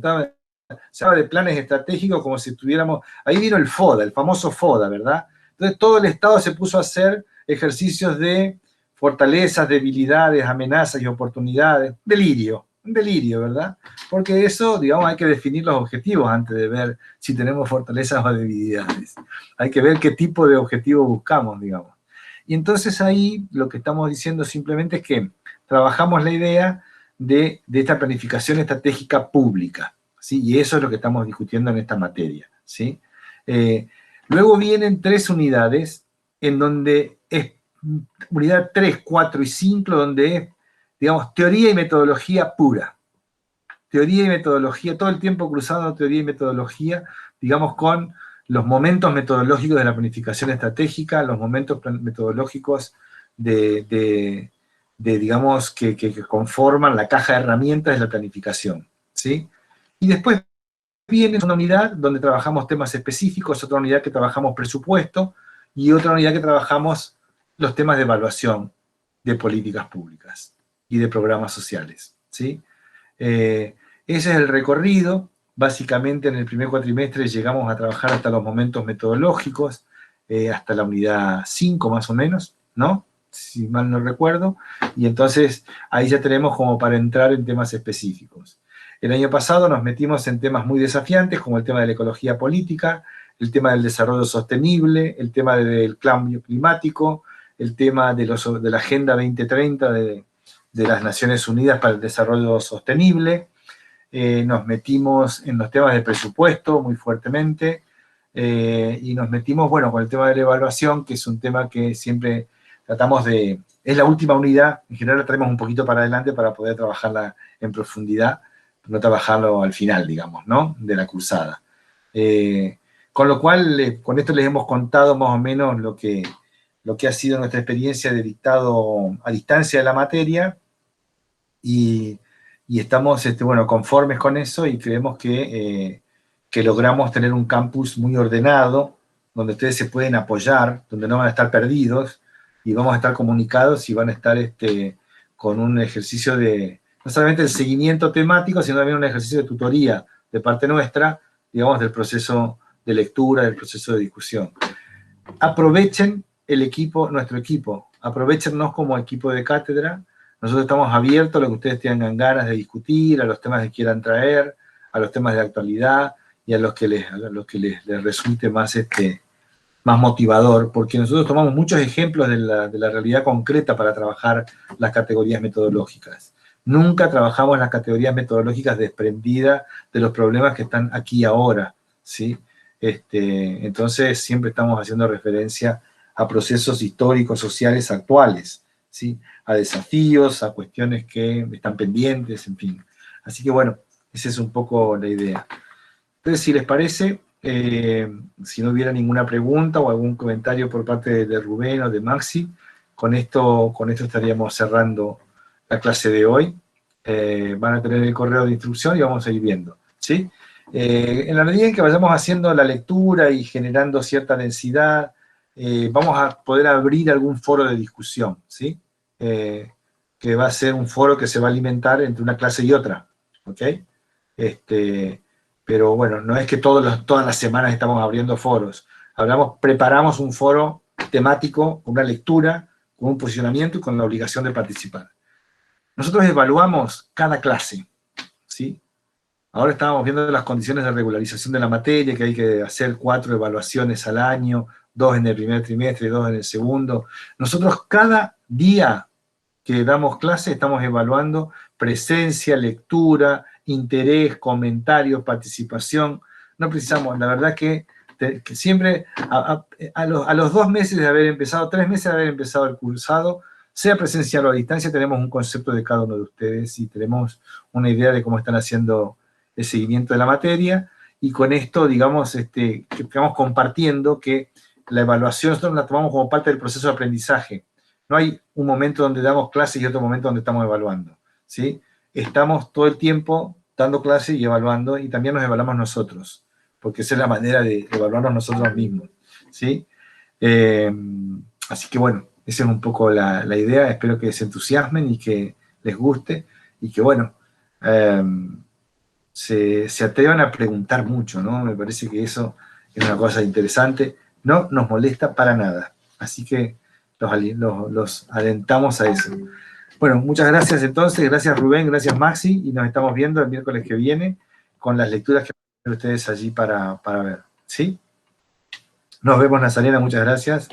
se habla de planes estratégicos como si tuviéramos... Ahí vino el FODA, el famoso FODA, ¿verdad? Entonces todo el Estado se puso a hacer ejercicios de fortalezas, debilidades, amenazas y oportunidades. Un delirio, ¿verdad? Porque eso, digamos, hay que definir los objetivos antes de ver si tenemos fortalezas o debilidades. Hay que ver qué tipo de objetivo buscamos, digamos. Y entonces ahí lo que estamos diciendo simplemente es que trabajamos la idea de esta planificación estratégica pública, ¿sí? Y eso es lo que estamos discutiendo en esta materia, ¿sí? Luego vienen 3 unidades, en donde es unidad 3, 4 y 5, donde es, digamos, teoría y metodología pura. Teoría y metodología, todo el tiempo cruzando teoría y metodología, digamos, con los momentos metodológicos de la planificación estratégica, los momentos metodológicos digamos, que conforman la caja de herramientas de la planificación, ¿sí? Y después viene una unidad donde trabajamos temas específicos, otra unidad que trabajamos presupuesto, y otra unidad que trabajamos los temas de evaluación de políticas públicas y de programas sociales, ¿sí? Ese es el recorrido. Básicamente en el primer cuatrimestre llegamos a trabajar hasta los momentos metodológicos, hasta la unidad 5 más o menos, ¿no? Si mal no recuerdo, y entonces ahí ya tenemos como para entrar en temas específicos. El año pasado nos metimos en temas muy desafiantes, como el tema de la ecología política, el tema del desarrollo sostenible, el tema del cambio climático, el tema de la Agenda 2030 de las Naciones Unidas para el Desarrollo Sostenible. Nos metimos en los temas de presupuesto muy fuertemente, y nos metimos, bueno, con el tema de la evaluación, que es un tema que siempre tratamos de... Es la última unidad, en general la traemos un poquito para adelante para poder trabajarla en profundidad, no trabajarlo al final, digamos, ¿no? De la cursada. Con lo cual, con esto les hemos contado más o menos lo que ha sido nuestra experiencia de dictado a distancia de la materia, y estamos, bueno, conformes con eso, y creemos que logramos tener un campus muy ordenado, donde ustedes se pueden apoyar, donde no van a estar perdidos, y vamos a estar comunicados y van a estar con un ejercicio de, no solamente el seguimiento temático, sino también un ejercicio de tutoría de parte nuestra, digamos, del proceso de lectura, del proceso de discusión. Aprovechen nuestro equipo, aprovéchennos como equipo de cátedra. Nosotros estamos abiertos a lo que ustedes tengan ganas de discutir, a los temas que quieran traer, a los temas de actualidad y a los que les resulte más motivador, porque nosotros tomamos muchos ejemplos de la realidad concreta para trabajar las categorías metodológicas. Nunca trabajamos las categorías metodológicas desprendidas de los problemas que están aquí ahora, ¿sí? Entonces siempre estamos haciendo referencia a procesos históricos, sociales, actuales, ¿sí? A desafíos, a cuestiones que están pendientes, en fin. Así que bueno, esa es un poco la idea. Entonces, si les parece, si no hubiera ninguna pregunta o algún comentario por parte de Rubén o de Maxi, con esto estaríamos cerrando la clase de hoy. Van a tener el correo de instrucción y vamos a ir viendo, ¿sí? En la medida en que vayamos haciendo la lectura y generando cierta densidad, vamos a poder abrir algún foro de discusión, ¿sí? que va a ser un foro que se va a alimentar entre una clase y otra, ¿ok? Pero bueno, no es que todas las semanas estamos abriendo foros. Preparamos un foro temático, con una lectura, con un posicionamiento y con la obligación de participar. Nosotros evaluamos cada clase, ¿sí? Ahora estábamos viendo las condiciones de regularización de la materia, que hay que hacer 4 evaluaciones al año, 2 en el primer trimestre, 2 en el segundo. Nosotros cada día que damos clase estamos evaluando presencia, lectura, interés, comentarios, participación. No precisamos, la verdad que siempre a los 2 meses de haber empezado, 3 meses de haber empezado el cursado, sea presencial o a distancia, tenemos un concepto de cada uno de ustedes y tenemos una idea de cómo están haciendo el seguimiento de la materia, y con esto, digamos, que estamos compartiendo que la evaluación nosotros la tomamos como parte del proceso de aprendizaje. No hay un momento donde damos clases y otro momento donde estamos evaluando, ¿sí? Estamos todo el tiempo dando clases y evaluando, y también nos evaluamos nosotros, porque esa es la manera de evaluarnos nosotros mismos, ¿sí? Así que bueno, esa es un poco la idea. Espero que se entusiasmen y que les guste, y que bueno, se atrevan a preguntar mucho, ¿no? Me parece que eso es una cosa interesante. No nos molesta para nada. Así que los alentamos a eso. Bueno, muchas gracias entonces. Gracias Rubén, gracias Maxi. Y nos estamos viendo el miércoles que viene con las lecturas que van a tener ustedes allí para ver. ¿Sí? Nos vemos, Nazarena. Muchas gracias.